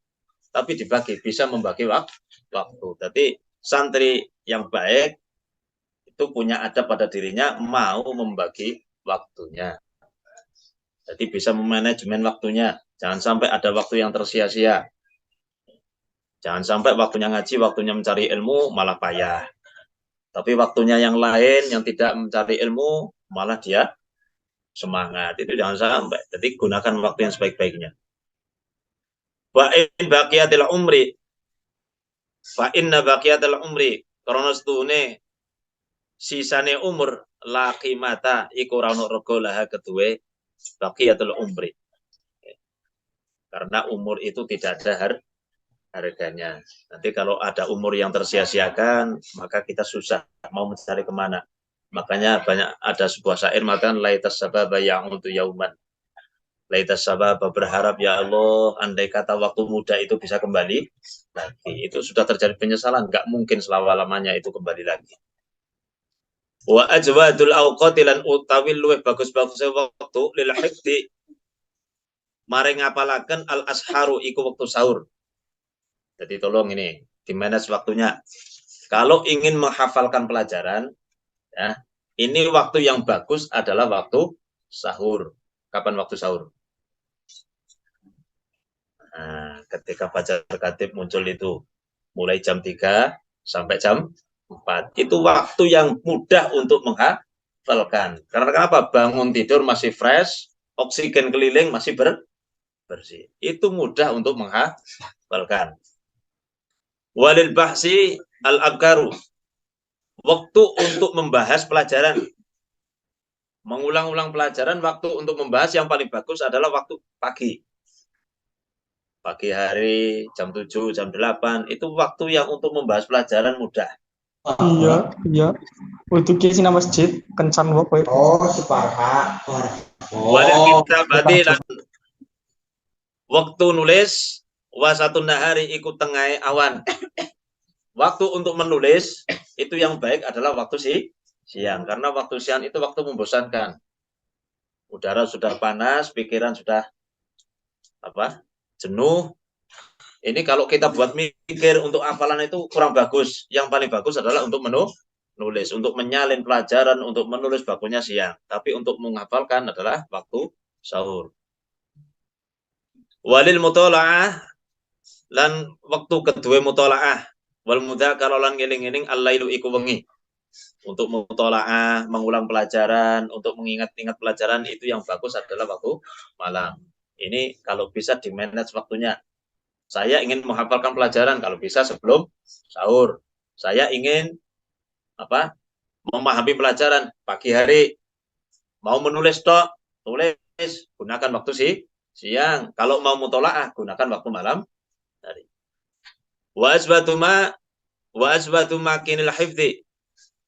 Speaker 3: Tapi dibagi, bisa membagi waktu. Jadi santri yang baik itu punya adab pada dirinya, mau membagi waktunya. Jadi bisa memanajemen waktunya. Jangan sampai ada waktu yang tersia-sia. Jangan sampai waktunya ngaji, waktunya mencari ilmu, malah payah. Tapi waktunya yang lain, yang tidak mencari ilmu, malah dia semangat. Itu jangan sampai. Jadi gunakan waktu yang sebaik-baiknya. Wa in baqiyatil umri. Fa inna baqiyatil umri. Karena setune sisane umur la qimata iku ora ono rega laha kedue baqiyatul umri. Karena umur itu tidak ada harganya. Nanti kalau ada umur yang tersia-siakan, maka kita susah mau mencari kemana. Makanya banyak ada sebuah syair mengatakan laitas sababa ya'udu yauman. Laitas sababa berharap ya Allah, andai kata waktu muda itu bisa kembali lagi. Itu sudah terjadi penyesalan, nggak mungkin selama-lamanya itu kembali lagi. Wa ajwadul awqati lan utawi luwih bagus-bagus waktu lil hifdi mare ngapalaken al asharu iku waktu sahur. Jadi tolong ini dimanage waktunya. Kalau ingin menghafalkan pelajaran, ya, ini waktu yang bagus adalah waktu sahur. Kapan waktu sahur? Nah, ketika fajar khatib muncul itu mulai jam 3 sampai jam 4. Itu waktu yang mudah untuk menghafalkan. Karena kenapa? Bangun tidur masih fresh, oksigen keliling masih bersih. Itu mudah untuk menghafalkan. Walil bahsi al-abkaru. Waktu untuk membahas pelajaran. Mengulang-ulang pelajaran, waktu untuk membahas yang paling bagus adalah waktu pagi. Pagi hari, jam 7, jam 8, itu waktu yang untuk membahas pelajaran mudah.
Speaker 4: Iya. Untuk ke sini masjid kencan wae.
Speaker 2: Oh, separah.
Speaker 3: Walil kitabati lan waktu nulis wasatun nahari ikut tengah awan. Waktu untuk menulis itu yang baik adalah waktu siang, karena waktu siang itu waktu membosankan. Udara sudah panas, pikiran sudah jenuh. Ini kalau kita buat mikir untuk hafalan itu kurang bagus. Yang paling bagus adalah untuk menulis, untuk menyalin pelajaran, untuk menulis bagusnya siang. Tapi untuk menghafalkan adalah waktu sahur. Walil mutola'ah lan waktu kedua mutola'ah wal mudzakara lan ngeling-eling al-lailu iku wengi. Untuk mutola'ah, mengulang pelajaran, untuk mengingat-ingat pelajaran itu yang bagus adalah waktu malam. Ini kalau bisa di-manage waktunya. Saya ingin menghafalkan pelajaran kalau bisa sebelum sahur. Saya ingin memahami pelajaran pagi hari. Mau menulis tulis, gunakan waktu siang. Kalau mau mutola'ah, gunakan waktu malam hari. Wa asbatu makinil hifdi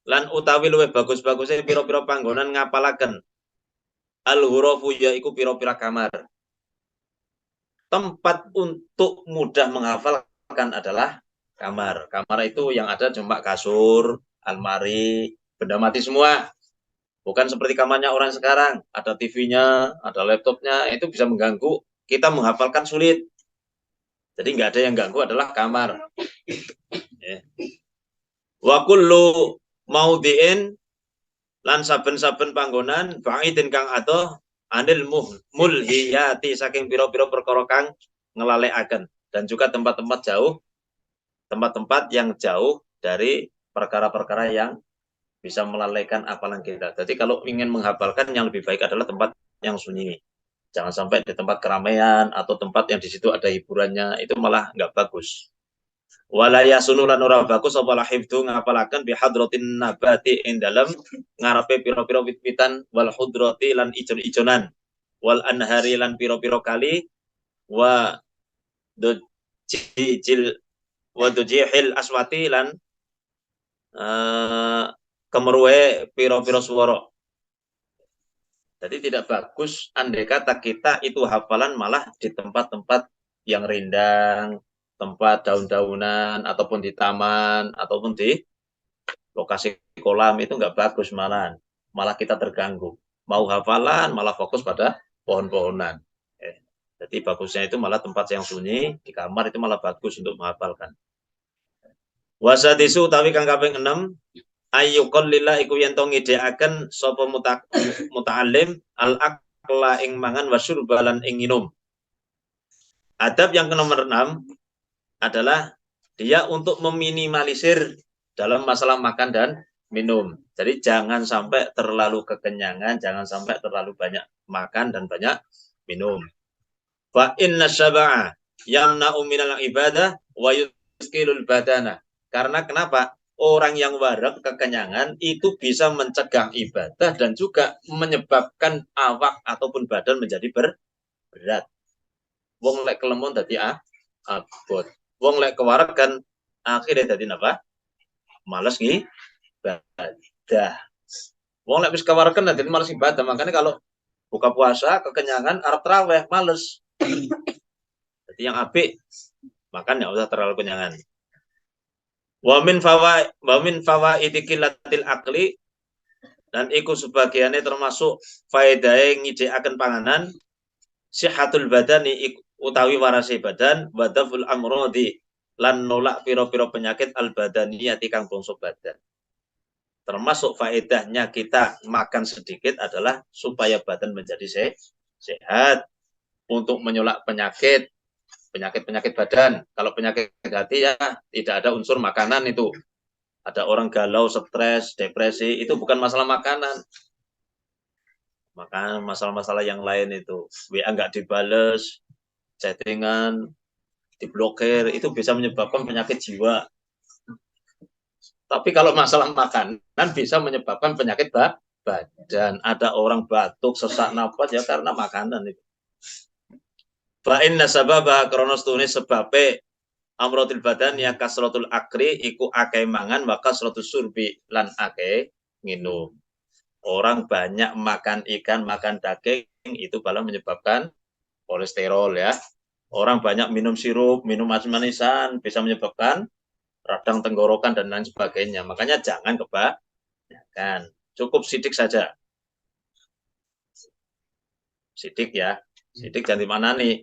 Speaker 3: lan utawi luwih bagus-bagusnya pira-pira panggonan ngapalaken al-hurafu yaiku pira-pira kamar. Tempat untuk mudah menghafalkan adalah kamar. Kamar itu yang ada cuma kasur, almari, benda mati semua. Bukan seperti kamarnya orang sekarang, ada TV-nya, ada laptopnya, itu bisa mengganggu. Kita menghafalkan sulit. Jadi nggak ada yang ganggu adalah kamar. Wa kullu maudhi'in lan saben-saben panggonan ba'idin kang adoh anil mulhiyati saking pira-pira perkara kang ngelalekaken, dan juga tempat-tempat jauh, tempat-tempat yang jauh dari perkara-perkara yang bisa melalaikan hafalan kita. Jadi kalau ingin menghafalkan yang lebih baik adalah tempat yang sunyi. Jangan sampai di tempat keramaian atau tempat yang di situ ada hiburannya, itu malah nggak bagus. Walaya sunulan ora bagus apa hifdzu ngapalaken bi hadratin nabati ing dalem ngarepe pira-pira wit-witan wal hudrati lan ijon-ijonan wal anhari lan pira-pira kali wa dujihil aswati lan kemeruwe pira-pira swara. Jadi tidak bagus andai kata kita itu hafalan malah di tempat-tempat yang rindang, tempat daun-daunan, ataupun di taman, ataupun di lokasi kolam, itu nggak bagus malah kita terganggu. mau hafalan malah fokus pada pohon-pohonan. Jadi bagusnya itu malah tempat yang sunyi, di kamar itu malah bagus untuk menghafalkan. Wasadisu utawi kang kaping 6 ayyuqal lillah iku yen to ngideaken sapa muta'allim al-aqla ing mangan wasyurbalan ing minum. Adab yang ke nomor 6 adalah dia untuk meminimalisir dalam masalah makan dan minum. Jadi jangan sampai terlalu kekenyangan, jangan sampai terlalu banyak makan dan banyak minum. Fa inna syaba'a yamna'u minal ibadah wa yuskilul badana. Karena kenapa? Orang yang warak kekenyangan itu bisa mencegah ibadah dan juga menyebabkan awak ataupun badan menjadi berat. Wong lek kelemon dadi abot. Wong lek kewarak kan akhirnya dadi napa? Males ibadah. Wong lek wis kewarak kan dadi males ibadah. Makanya kalau buka puasa kekenyangan arep traweh males. Jadi yang apik makan ya usah terlalu kenyangan. Wa min fawaidi qillatil aqli dan iku sebagiannya termasuk faedahe ngidekaken panganan sihatul badani utawi warase badan wadaful amrodi lan nolak piro-piro penyakit al badaniyati kang bangsa badan. Termasuk faedahnya kita makan sedikit adalah supaya badan menjadi sehat untuk menyolak penyakit badan. Kalau penyakit hati ya tidak ada unsur makanan itu. Ada orang galau, stres, depresi, itu bukan masalah makanan. Maka masalah-masalah yang lain itu. WA nggak dibales, chattingan, diblokir, itu bisa menyebabkan penyakit jiwa. Tapi kalau masalah makanan bisa menyebabkan penyakit badan. Ada orang batuk, sesak nafas ya karena makanan itu. Fa inna sababa kronos tunis sebabe amrotil badan ya kasrotul akri iku akeh mangan wa kasrotul surbi lan akeh minum. Orang banyak makan ikan, makan daging itu malah menyebabkan kolesterol ya. Orang banyak minum sirup, minum manis-manisan bisa menyebabkan radang tenggorokan dan lain sebagainya. Makanya jangan kebanyakan. Cukup sidik saja. Sidik ya. Sidik jangan di mana nih.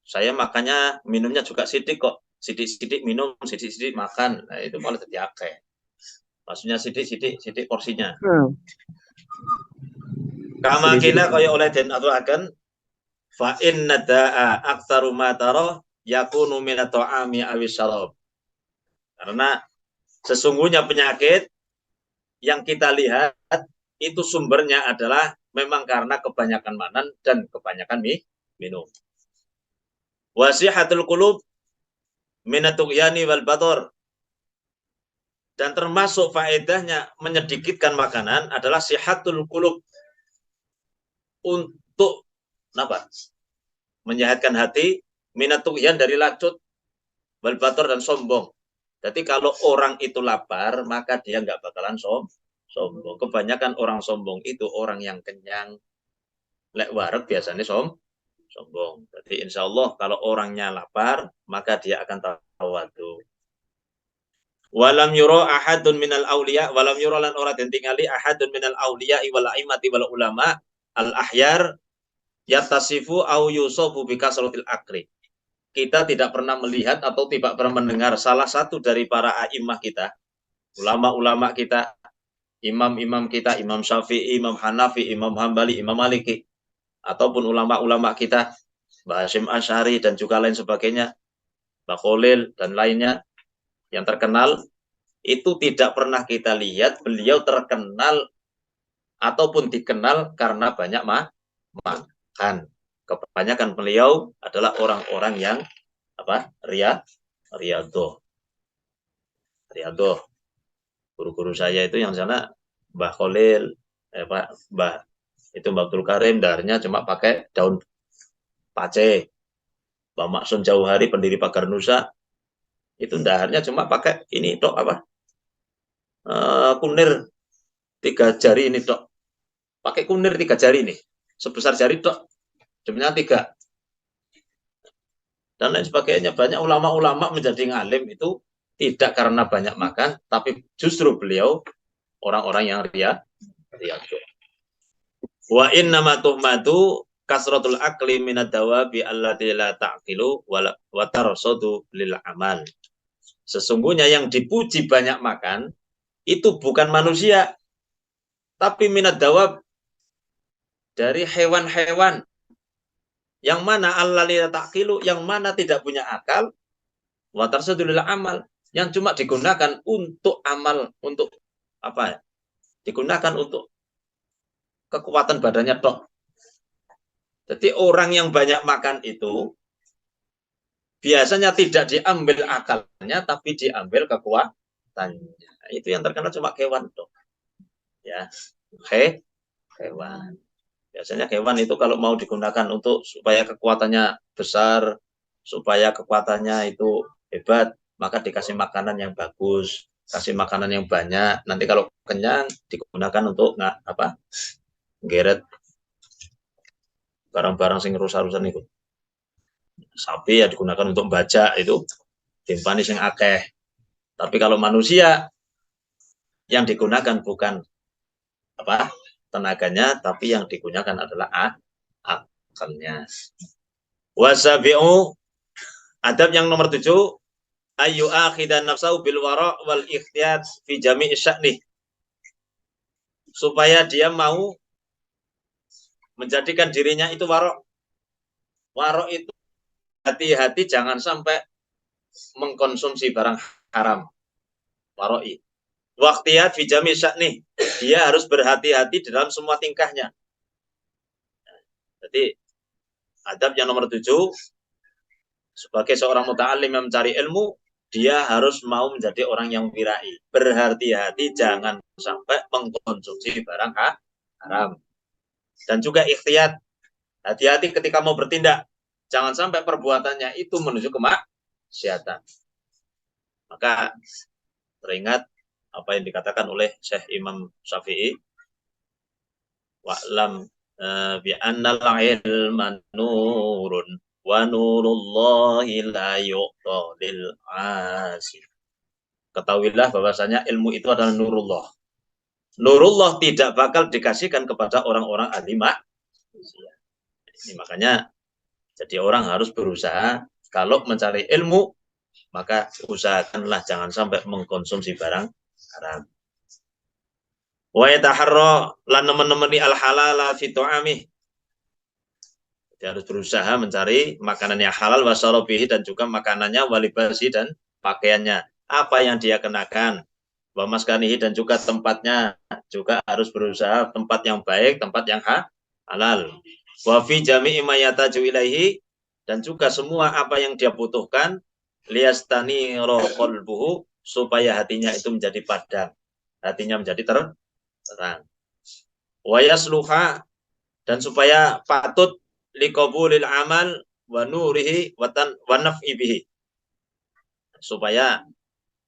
Speaker 3: Saya makannya minumnya juga sidik kok. Sidik-sidik minum, sidik-sidik makan. Nah, itu malah jadi akeh. Maksudnya sidik porsinya. Kama kila kaya oleh den aturaken fa inna da'a aktsaru ma tara yakunu min at-ta'ami awi syarab. Karena sesungguhnya penyakit yang kita lihat itu sumbernya adalah memang karena kebanyakan makan dan kebanyakan minum. Wasihatul qulub minatugyani wal bator. Dan termasuk faedahnya menyedikitkan makanan adalah sihatul qulub. Untuk apa? Menyehatkan hati, minatugyan dari lacut, wal bator dan sombong. Jadi kalau orang itu lapar, maka dia nggak bakalan sombong. Kebanyakan orang sombong itu orang yang kenyang. Lek wareg biasanya sombong. Jadi insya Allah kalau orangnya lapar, maka dia akan tawadu. Walam yuro ahadun minal auliya, walam yuro lan ora den tingali ahadun minal auliya wal aimati wal ulama al ahyar yatasifu au yusofu bi kasratil akri. Kita tidak pernah melihat atau tidak pernah mendengar salah satu dari para a'immah kita, ulama-ulama kita, imam-imam kita, Imam Syafi'i, Imam Hanafi, Imam Hambali, Imam Maliki, ataupun ulama-ulama kita, Mbah Hasyim Asy'ari dan juga lain sebagainya, Mbah Khalil dan lainnya yang terkenal, itu tidak pernah kita lihat beliau terkenal ataupun dikenal karena banyak makan. Kebanyakan beliau adalah orang-orang yang riyadhah. Guru-guru saya itu yang sana Mbah Khalil, Mbah Abdul Karim, daharnya cuma pakai daun pace. Mbah Maksum Jauhari, pendiri Pagar Nusa, itu daharnya cuma pakai ini tok kunir 3 jari ini tok. Pakai kunir 3 jari ini, sebesar jari tok, jumlahnya 3. Dan lain sebagainya. Banyak ulama-ulama menjadi ngalim itu tidak karena banyak makan, tapi justru beliau orang-orang yang riyadhah. Wa innama tuhmatu kasratul akli minad dawabi allati la ta'qilu wa tarsadu lil amal. Sesungguhnya yang dipuji banyak makan itu bukan manusia, tapi minad dawab, dari hewan-hewan yang mana allati la ta'qilu, yang mana tidak punya akal, wa tarsadu lil amal, yang cuma digunakan untuk amal, untuk apa? Digunakan untuk kekuatan badannya tok. Jadi orang yang banyak makan itu biasanya tidak diambil akalnya, tapi diambil kekuatannya. Itu yang terkenal cuma hewan tok. Ya, hewan. Biasanya hewan itu kalau mau digunakan untuk supaya kekuatannya besar, supaya kekuatannya itu hebat, maka dikasih makanan yang bagus, kasih makanan yang banyak. Nanti kalau kenyang digunakan untuk geret barang-barang sing rusak-rusak itu. Sapi ya digunakan untuk bajak, itu timpani sing akeh. Tapi kalau manusia yang digunakan bukan tenaganya, tapi yang digunakan adalah akalnya. Wasabi'u, adab yang nomor 7, ayu akhidan nafsahu bil wara' wal ikhtiyat fi jami'i sya'ni. Supaya dia mau menjadikan dirinya itu wara'. Wara' itu hati-hati jangan sampai mengkonsumsi barang haram. Waro'i. Waktiyat fi jami' sya'ni. Dia harus berhati-hati dalam semua tingkahnya. Jadi adab yang nomor 7, sebagai seorang muta'alim yang mencari ilmu, dia harus mau menjadi orang yang wirai. Berhati-hati jangan sampai mengkonsumsi barang haram. Dan juga ikhtiyat. Hati-hati ketika mau bertindak. Jangan sampai perbuatannya itu menuju kemaksiatan. Maka teringat apa yang dikatakan oleh Syekh Imam Syafi'i, wa'lam bi annal ilma nurun wa nurullahi la yu'ta lil 'asi. Ketahuilah bahwasanya ilmu itu adalah nurullah. Nurullah tidak bakal dikasihkan kepada orang-orang ahli maksiat. Ini makanya jadi orang harus berusaha kalau mencari ilmu, maka usahakanlah jangan sampai mengkonsumsi barang haram. Wa yataharra lan nemen-nemeni al halala fi tu'amih. Dia harus berusaha mencari makanan yang halal wasarabihi, dan juga makanannya, walibasi, dan pakaiannya, apa yang dia kenakan, wa maskanihi, dan juga tempatnya juga harus berusaha tempat yang baik, tempat yang halal. Wa fi jami'i ma yataju ilaihi, dan juga semua apa yang dia butuhkan, liyastani qalbuhu, supaya hatinya itu menjadi padam, hatinya menjadi terang. Wa yasluha, dan supaya patut liqabulil amal wa nurihi wa naf'i bihi, supaya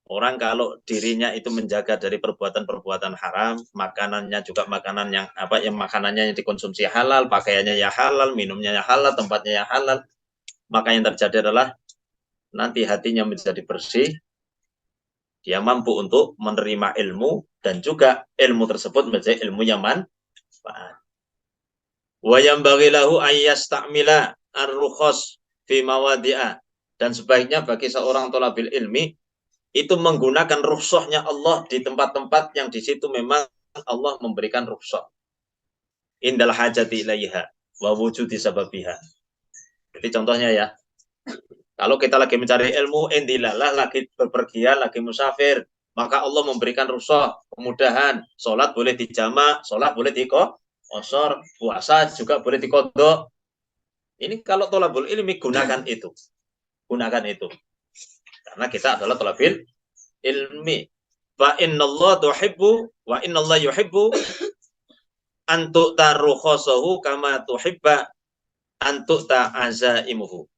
Speaker 3: orang kalau dirinya itu menjaga dari perbuatan-perbuatan haram, makanannya juga makanan yang makanannya yang dikonsumsi halal, pakaiannya ya halal, minumnya ya halal, tempatnya ya halal, maka yang terjadi adalah nanti hatinya menjadi bersih, dia mampu untuk menerima ilmu, dan juga ilmu tersebut menjadi ilmu yang manfaat. Wa yanbaghi lahu ayyastamila ar-rukhas fi mawadi'a, dan sebaiknya bagi seorang thalabul ilmi itu menggunakan rukhsahnya Allah di tempat-tempat yang di situ memang Allah memberikan rukhsah. Indal hajati ilaiha wa wujudi sababiha. Jadi contohnya ya, kalau kita lagi mencari ilmu, indilalah, lagi bepergian, lagi musafir, maka Allah memberikan rukhsah, kemudahan. Sholat boleh dijamak, sholat boleh diqosor, puasa juga boleh diqodho. Ini kalau thalabul ilmi gunakan itu. Gunakan itu. Karena kita adalah thalabul ilmi. Wa innallaha tuhibbu wa innallaha yuhibbu an tu'ta rukhasahu kama tuhibba an tu'ta azaimuhu.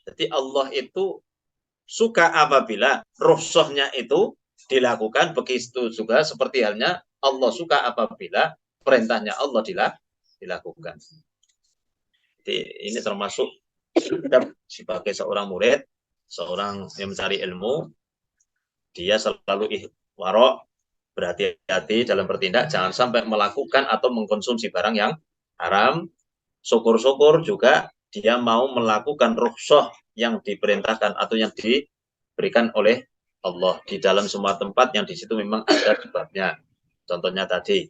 Speaker 3: Jadi Allah itu suka apabila rukhsahnya itu dilakukan, begitu juga seperti halnya Allah suka apabila perintahnya Allah dilakukan. Jadi ini termasuk sebagai seorang murid, seorang yang mencari ilmu, dia selalu wara', berhati-hati dalam bertindak, jangan sampai melakukan atau mengkonsumsi barang yang haram. Syukur-syukur juga dia mau melakukan rukhsah yang diperintahkan atau yang diberikan oleh Allah di dalam semua tempat yang di situ memang ada sebabnya. Contohnya tadi,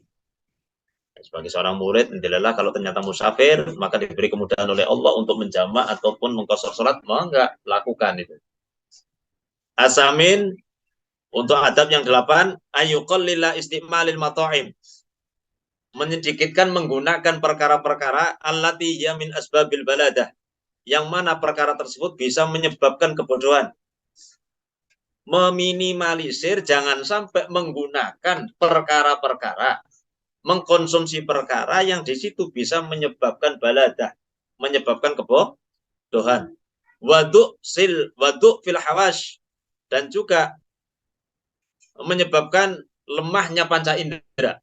Speaker 3: sebagai seorang murid, alhamdulillah kalau ternyata musafir, maka diberi kemudahan oleh Allah untuk menjamak ataupun mengqashar salat, maka lakukan itu. Asamin, untuk adab yang 8, ayyuqallila istimalil mata'im. Menyedikitkan menggunakan perkara-perkara allati ya min asbabil baladah, yang mana perkara tersebut bisa menyebabkan kebodohan. Meminimalisir, jangan sampai menggunakan perkara-perkara, mengkonsumsi perkara yang di situ bisa menyebabkan baladah, menyebabkan kebodohan. Waduk fil hawash, dan juga menyebabkan lemahnya panca indera.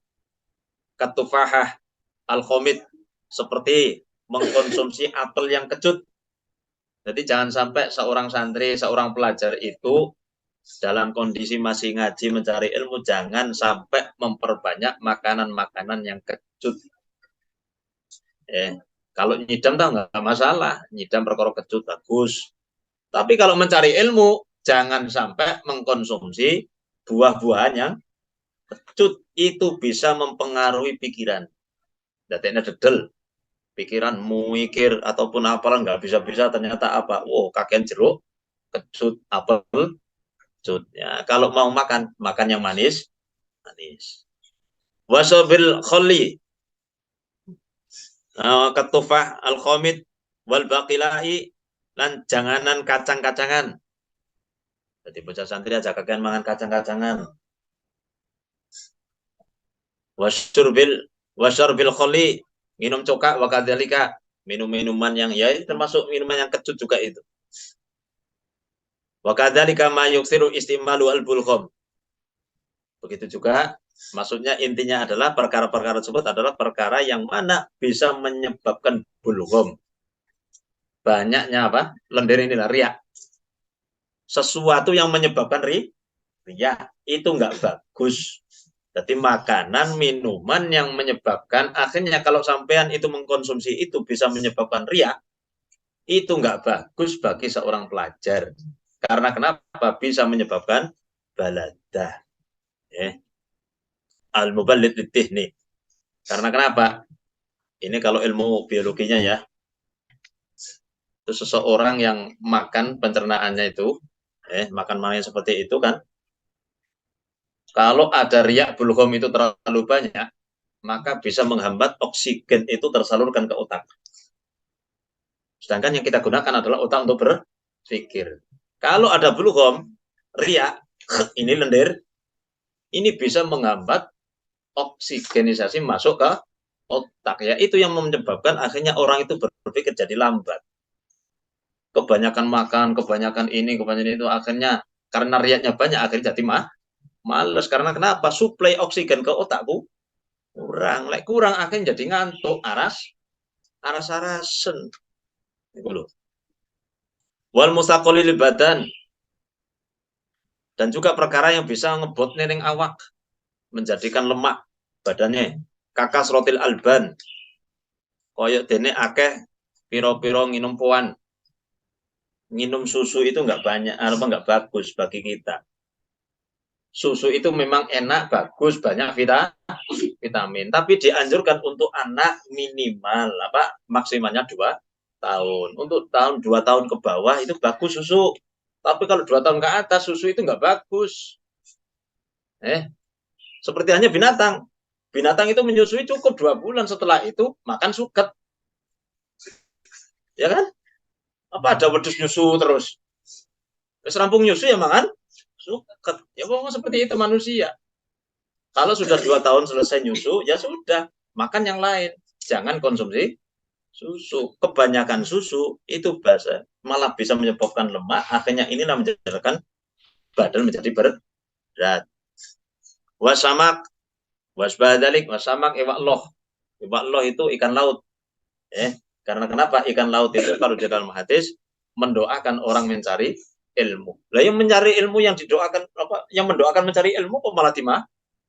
Speaker 3: Katufahah al-khomid, seperti mengkonsumsi apel yang kecut. Jadi jangan sampai seorang santri, seorang pelajar itu dalam kondisi masih ngaji mencari ilmu, jangan sampai memperbanyak makanan-makanan yang kecut. Kalau nyidam tahu nggak masalah, nyidam perkara kecut bagus. Tapi kalau mencari ilmu, jangan sampai mengkonsumsi buah-buahan yang kecut, itu bisa mempengaruhi pikiran. Datanya dedel, pikiran mikir ataupun apalah nggak bisa-bisa, ternyata apa? Wow, kakean jeruk, kecut, apel, kecut. Ya, kalau mau makan yang manis. Wasabil kholi, ketufah al-khomid wal baqilahi, dan janganan kacang-kacangan. Jadi bocah santri aja kakean mangan kacang-kacangan. Wasyarbil kholi, minum cokak, wakadzalika, minum-minuman yang ya termasuk minuman yang kecut juga itu. Wakadzalika ma yuksiru istimalu al-bulgham. Begitu juga, maksudnya intinya adalah perkara-perkara tersebut adalah perkara yang mana bisa menyebabkan bulgham. Banyaknya apa? Lendir inilah riya. Sesuatu yang menyebabkan riya itu enggak bagus. Jadi makanan, minuman yang menyebabkan, akhirnya kalau sampean itu mengkonsumsi itu bisa menyebabkan riya, itu enggak bagus bagi seorang pelajar. Karena kenapa? Bisa menyebabkan baladah. Al-muballid litihni. Karena kenapa? Ini kalau ilmu biologinya ya, itu seseorang yang makan pencernaannya itu, makan seperti itu kan, kalau ada riak bulgham itu terlalu banyak, maka bisa menghambat oksigen itu tersalurkan ke otak. Sedangkan yang kita gunakan adalah otak untuk berpikir. Kalau ada bulgham, riak, ini lendir, ini bisa menghambat oksigenisasi masuk ke otak. Ya, itu yang menyebabkan akhirnya orang itu berpikir jadi lambat. Kebanyakan makan, kebanyakan ini, kebanyakan itu, akhirnya karena riaknya banyak, akhirnya jadi males. Karena kenapa? Suplai oksigen ke otakku kurang. Kurang akhirnya jadi ngantuk, aras-arasen. Wal mustaqolil badan, dan juga perkara yang bisa ngebot nering awak, menjadikan lemak badannya. Kakas rotil alban, koyok dene akeh piro-piro nginum puan. Minum susu itu nggak banyak, nggak bagus bagi kita. Susu itu memang enak, bagus, banyak vitamin, tapi dianjurkan untuk anak minimal maksimalnya 2 tahun. Untuk 2 tahun ke bawah itu bagus susu. Tapi kalau 2 tahun ke atas susu itu nggak bagus. Seperti hanya binatang. Binatang itu menyusui cukup 2 bulan, setelah itu makan suket. Ya kan? Apa ada wedus nyusu terus? Terus rampung nyusu ya makan suket. Ya pokoknya seperti itu manusia. Kalau sudah 2 tahun selesai nyusu, ya sudah, makan yang lain. Jangan konsumsi susu. Kebanyakan susu itu malah bisa menyebabkan lemak. Akhirnya inilah menjadikan badan menjadi berat. Wasamak, wasbadalik, wasamak, iwak loh. Iwak loh itu ikan laut. Karena kenapa? Ikan laut itu kalau di dalam hadis mendoakan orang mencari ilmu. Lah yang mencari ilmu yang didoakan yang mendoakan mencari ilmu kok malah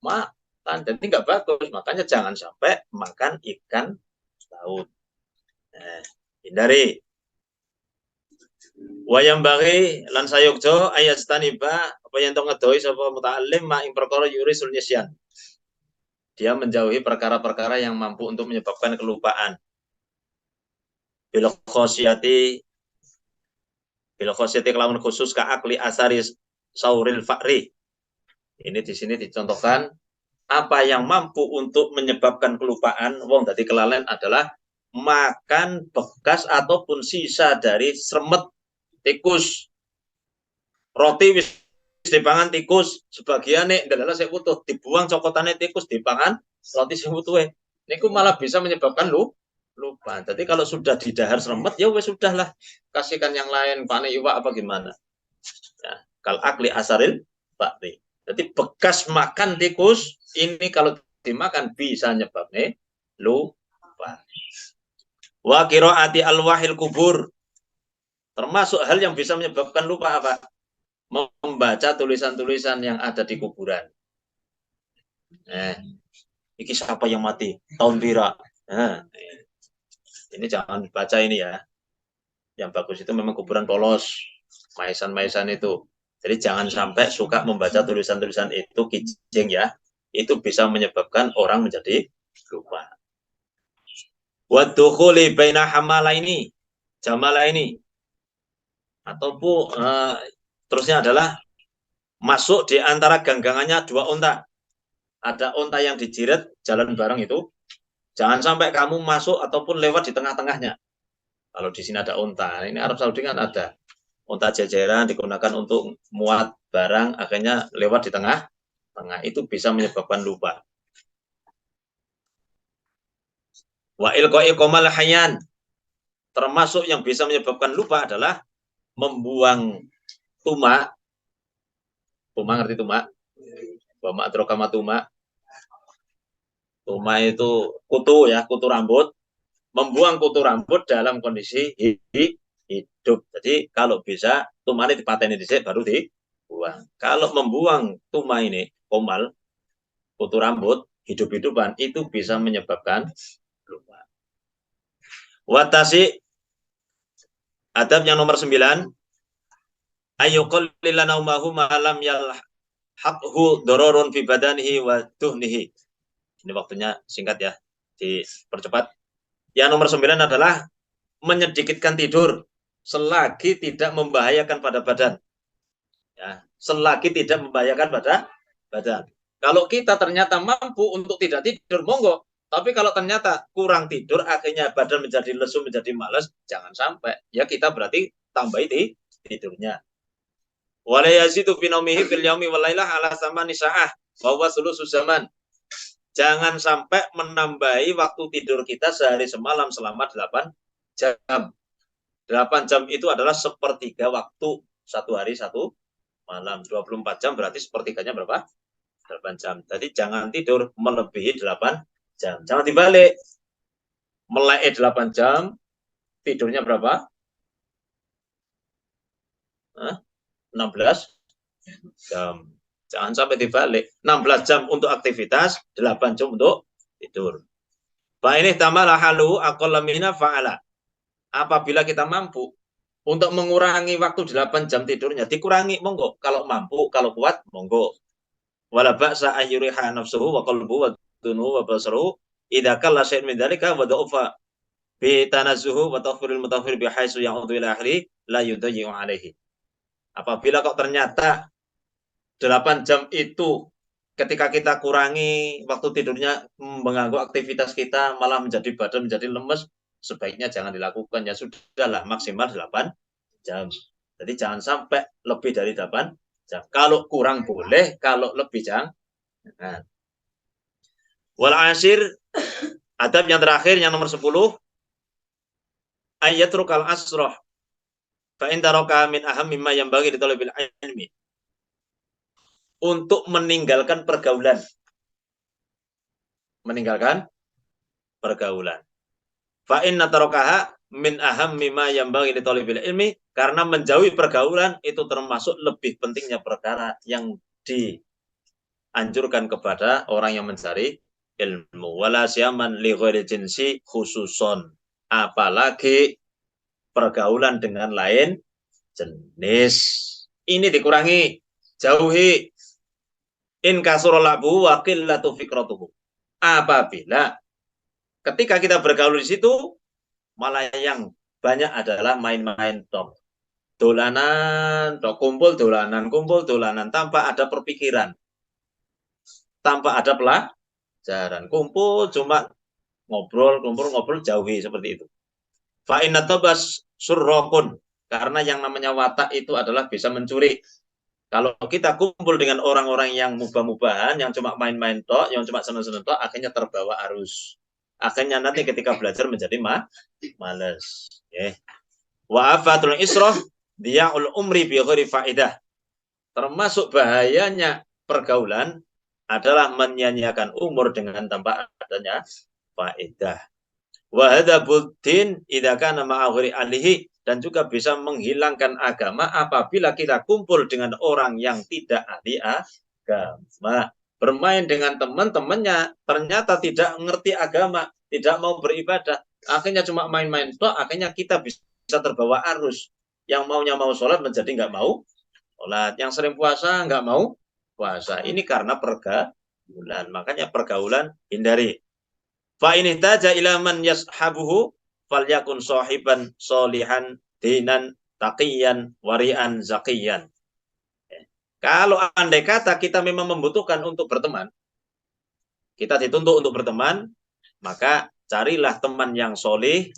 Speaker 3: makan. Jadi nggak bagus. Makanya jangan sampai makan ikan laut. Hindari. Wayang bagi lan sayukjo ayat staniba apa yang tong ngedoi sapa muta'allim ma ing perkara yurisul nisyan. Dia menjauhi perkara-perkara yang mampu untuk menyebabkan kelupaan. Bil khosyati kelawan khusus ka akli asari sauril fakri. Ini di sini dicontohkan apa yang mampu untuk menyebabkan kelupaan wong dadi kelalen adalah makan bekas ataupun sisa dari seremet tikus. Roti wis dipangan tikus, sebagian nek ndalala sik utuh dibuang cokotane tikus dipangan roti sing utuhe. Niku malah bisa menyebabkan lupa. Jadi kalau sudah didahar seremet ya wes sudahlah, kasihkan yang lain, pane iwak apa gimana. Nah, kal akli asaril bakti. Jadi bekas makan tikus ini kalau dimakan bisa nyebabnya lupa. Wa qiraati alwahil kubur. Termasuk hal yang bisa menyebabkan lupa apa? Membaca tulisan-tulisan yang ada di kuburan. Iki siapa yang mati? Tahun pira? Ini jangan dibaca ini ya. Yang bagus itu memang kuburan polos, maisan-maisan itu. Jadi jangan sampai suka membaca tulisan-tulisan itu kijing ya. Itu bisa menyebabkan orang menjadi lupa. Waddukhuli baina hamalaini, jamalaini. Ataupun terusnya adalah masuk di antara ganggangannya dua unta. Ada unta yang dijiret jalan bareng itu. Jangan sampai kamu masuk ataupun lewat di tengah-tengahnya. Kalau di sini ada unta, ini Arab Saudi kan ada unta jajaran digunakan untuk muat barang, akhirnya lewat di tengah-tengah. Itu bisa menyebabkan lupa. Wa ilqa'i qomal hayyan. Termasuk yang bisa menyebabkan lupa adalah membuang tumak. Tumak, ngerti tumak? Wa ma'adrokama tumak. Tumak itu kutu ya, kutu rambut. Membuang kutu rambut dalam kondisi hidup. Jadi kalau bisa tumak ini dipateni dhisik baru dibuang. Kalau membuang tumak ini, komal, kutu rambut, hidup-hidupan, itu bisa menyebabkan lupa. Watasi adab yang nomor 9, ayyuqallila naumahu malam yalhaqhu dororun fi badanihi wa tuhnihi. Ini waktunya singkat ya, dipercepat. Yang nomor 9 adalah menyedikitkan tidur selagi tidak membahayakan pada badan. Ya, selagi tidak membahayakan pada badan. Kalau kita ternyata mampu untuk tidak tidur, monggo. Tapi kalau ternyata kurang tidur, akhirnya badan menjadi lesu, menjadi malas, jangan sampai. Ya kita berarti tambahi tidurnya. Wala yazidu fi naumihi fil yaumi wal lailah ala samani sa'ah wa huwa sulusu zaman. Jangan sampai menambahi waktu tidur kita sehari semalam selama 8 jam. 8 jam itu adalah sepertiga waktu satu hari satu malam. 24 jam berarti sepertiganya berapa? 8 jam. Jadi jangan tidur melebihi 8 jam. Jangan dibalik. Melek 8 jam, tidurnya berapa? 16 jam. Jangan sampai dibalik. 16 jam untuk aktivitas, 8 jam untuk tidur. Fa ini tamala halu aqalla mina fa'ala. Apabila kita mampu untuk mengurangi waktu 8 jam tidurnya, dikurangi monggo. Kalau mampu, kalau kuat monggo. Wala ba'sa ayyuriha nafsuhu wa qalbuhu wa dunuhu wa basaruhu idza kalla syai'un min dzalika wa da'ufa bi tanazzuhu wa taghfirul mutaghfir bi haitsu ya'udu ila ahli la yudayyi'u alaihi. Apabila kok ternyata 8 jam itu ketika kita kurangi waktu tidurnya mengganggu aktivitas kita, malah menjadi badan menjadi lemes, sebaiknya jangan dilakukan. Ya sudahlah, maksimal 8 jam. Jadi jangan sampai lebih dari 8 jam. Kalau kurang boleh, kalau lebih jangan. Wal ashir, adab yang terakhir yang nomor 10, ayatrukal asroh fa in taraka min aham mimma yang bagi di talabil ilmi. Untuk meninggalkan pergaulan. Meninggalkan pergaulan. Fa inna tarakaha min aham mimma yang bagi di talabil ilmi, karena menjauhi pergaulan itu termasuk lebih pentingnya perkara yang anjurkan kepada orang yang mencari ilmu. Wala syaman li ghairi jinsi khususon. Apalagi pergaulan dengan lain jenis. Ini dikurangi, jauhi. In kasura labu wa qillatu fikratuhu. Apabila ketika kita bergaul di situ malah yang banyak adalah main-main tok. Dolanan, tok, kumpul dolanan tanpa ada perpikiran. Tanpa ada pelajaran. Kumpul cuma ngobrol jauhi seperti itu. Fa inna tabas surrokun. Karena yang namanya watak itu adalah bisa mencuri. Kalau kita kumpul dengan orang-orang yang mubah-mubahan, yang cuma main-main tok, yang cuma seneng-seneng tok, akhirnya terbawa arus. Akhirnya nanti ketika belajar menjadi males. Wa afatul israh diya'ul umri bi ghairi faidah. Termasuk bahayanya pergaulan adalah menyia-nyiakan umur dengan tanpa adanya faedah. Wa hadza buddin idza kana ma'a ghairi alihi, dan juga bisa menghilangkan agama apabila kita kumpul dengan orang yang tidak ahli agama. Bermain dengan teman-temannya ternyata tidak mengerti agama, tidak mau beribadah, akhirnya cuma main-main tok, akhirnya kita bisa terbawa arus. Yang maunya mau sholat menjadi nggak mau sholat, yang sering puasa nggak mau puasa. Ini karena pergaulan, makanya pergaulan hindari. Fa in ihtaja ila man yashabuhu falyakun sahiban solihan dinan taqiyan warian zakiyan. Kalau andai kata kita memang membutuhkan untuk berteman, kita dituntut untuk berteman, maka carilah teman yang solih,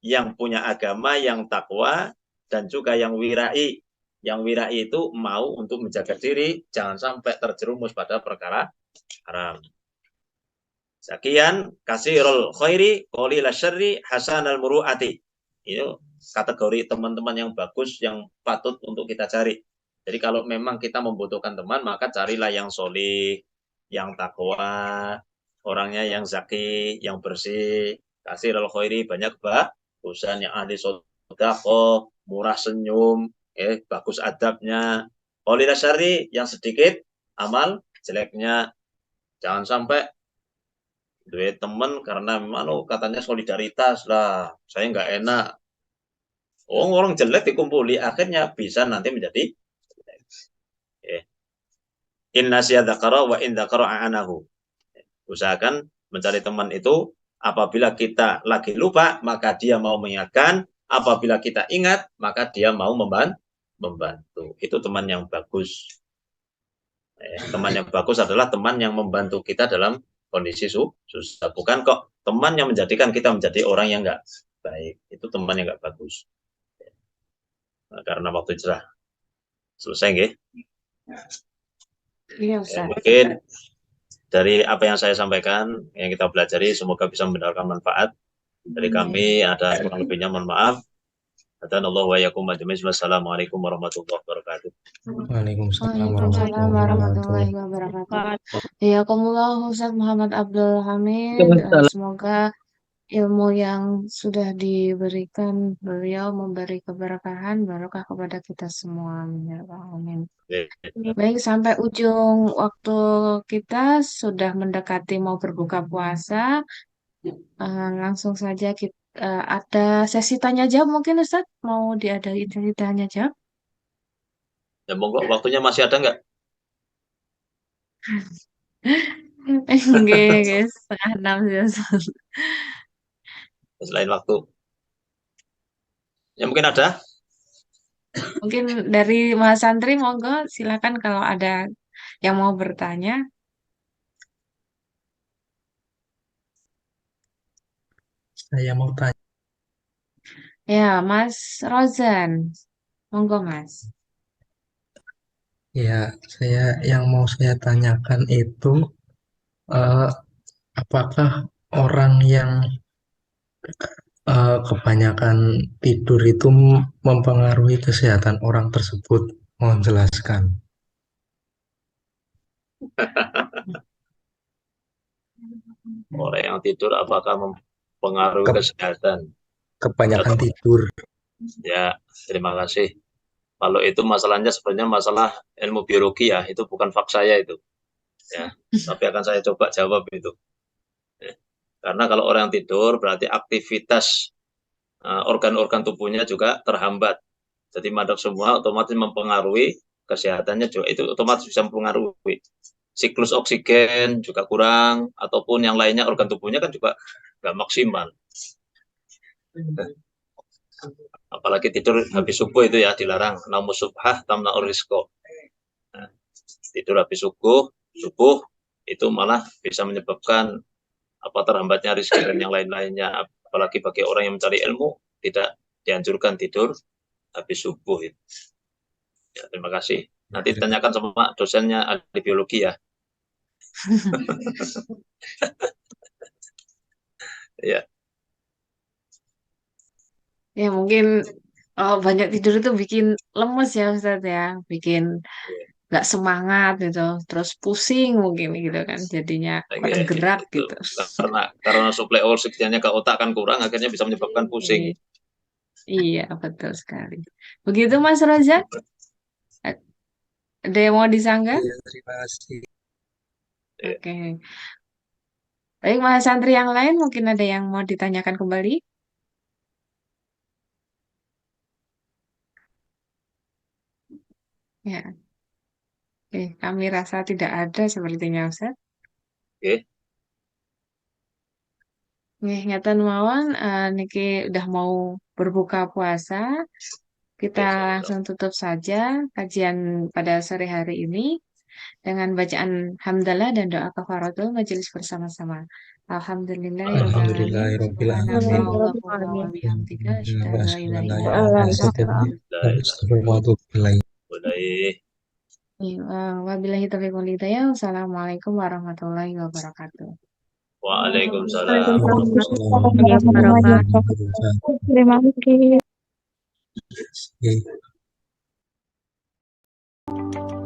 Speaker 3: yang punya agama, yang takwa, dan juga yang wirai. Yang wirai itu mau untuk menjaga diri, jangan sampai terjerumus pada perkara haram. Sekian kasirul khairi qalilal syarri hasanal muruati. Itu kategori teman-teman yang bagus yang patut untuk kita cari. Jadi kalau memang kita membutuhkan teman, maka carilah yang solih, yang takwa, orangnya yang zaki, yang bersih. Kasirul khairi, banyak kebagusan, yang ahli sedekah, murah senyum, bagus adabnya. Qalilal syarri, yang sedikit amal jeleknya. Jangan sampai duit teman karena memang katanya solidaritas lah, saya nggak enak. Orang jelek dikumpuli, akhirnya bisa nanti menjadi inna syadzakara wa in dzakara a'anahu. Usahakan mencari teman itu, apabila kita lagi lupa maka dia mau mengingatkan, apabila kita ingat maka dia mau membantu. Itu teman yang bagus. Teman yang bagus adalah teman yang membantu kita dalam kondisi susah. Bukan kok teman yang menjadikan kita menjadi orang yang nggak baik. Itu teman yang nggak bagus. Nah, karena waktu cerah selesai nggih?
Speaker 1: Iya, Ustaz.
Speaker 3: Mungkin dari apa yang saya sampaikan, yang kita pelajari, semoga bisa mendapatkan manfaat. Dari kami ada kurang lebihnya, mohon maaf. Hadanallahu wa iyyakum ajmain. Wassalamualaikum warahmatullahi wabarakatuh.
Speaker 2: Waalaikumsalam
Speaker 1: Waalaikumsalam warahmatullahi wabarakatuh. Jazakumullah Ustaz Muhammad Abdul Hamid. Semoga ilmu yang sudah diberikan beliau memberi keberkahan, barokah kepada kita semua. Amin. Baik, sampai ujung waktu kita sudah mendekati mau berbuka puasa. Langsung saja kita ada sesi tanya jawab mungkin Ustaz, mau diadain sesi tanya jawab?
Speaker 3: Ya monggo, waktunya masih ada nggak?
Speaker 1: Enggak, guys, 5:30 sih Ustaz.
Speaker 3: Selain waktu. Ya mungkin ada.
Speaker 1: Mungkin dari Mas Santri, monggo silakan kalau ada yang mau bertanya.
Speaker 2: Saya mau tanya.
Speaker 1: Ya, Mas Rozan, monggo Mas.
Speaker 2: Ya, yang mau saya tanyakan itu apakah orang yang kebanyakan tidur itu mempengaruhi kesehatan orang tersebut? Mohon jelaskan.
Speaker 3: Orang yang tidur apakah mempengaruhi kesehatan?
Speaker 2: Kebanyakan tidur.
Speaker 3: Ya, terima kasih. Kalau itu masalahnya sebenarnya masalah ilmu biologi ya, itu bukan fak saya itu. Ya, tapi akan saya coba jawab itu. Ya. Karena kalau orang tidur berarti aktivitas organ-organ tubuhnya juga terhambat. Jadi mandek semua otomatis mempengaruhi kesehatannya juga, itu otomatis bisa mempengaruhi siklus oksigen juga kurang, ataupun yang lainnya organ tubuhnya kan juga nggak maksimal. Apalagi tidur habis subuh itu ya dilarang. Naumus subhah tamna'ur rizqa. Nah, tidur habis subuh itu malah bisa menyebabkan terhambatnya rezeki dan yang lain-lainnya. Apalagi bagi orang yang mencari ilmu tidak dianjurkan tidur habis subuh itu. Ya, terima kasih. Nanti tanyakan sama dosennya ahli biologi ya. Ya.
Speaker 1: Ya mungkin banyak tidur itu bikin lemes ya Ustaz ya, bikin nggak semangat gitu, terus pusing mungkin gitu kan, jadinya kurang gerak
Speaker 3: Itu.
Speaker 1: gitu.
Speaker 3: Karena suplai oksigennya ke otak kan kurang, akhirnya bisa menyebabkan pusing.
Speaker 1: Iya, betul sekali. Begitu Mas Roza, ada yang mau disanggah?
Speaker 2: Iya, terima kasih.
Speaker 1: Oke. Baik, Mas santri yang lain mungkin ada yang mau ditanyakan kembali? Ya, oke. Kami rasa tidak ada sepertinya Ustaz.
Speaker 3: Oke.
Speaker 1: Nih, ngatan mawon, niki udah mau berbuka puasa. Kita langsung tutup saja kajian pada sore hari ini dengan bacaan hamdalah dan doa kafaratul majelis bersama-sama. Alhamdulillahirobbilalamin.
Speaker 2: Alhamdulillahirabbil alamin.
Speaker 1: Subhanakallahumma wa bihamdika asyhadu an la ilaha illa anta
Speaker 2: Astagfirullahaladzim.
Speaker 3: Mulai.
Speaker 1: Wabillahi taufiq wal hidayah. Wassalamualaikum warahmatullahi wabarakatuh.
Speaker 3: Waalaikumsalam.
Speaker 5: Terima kasih.
Speaker 2: Oke.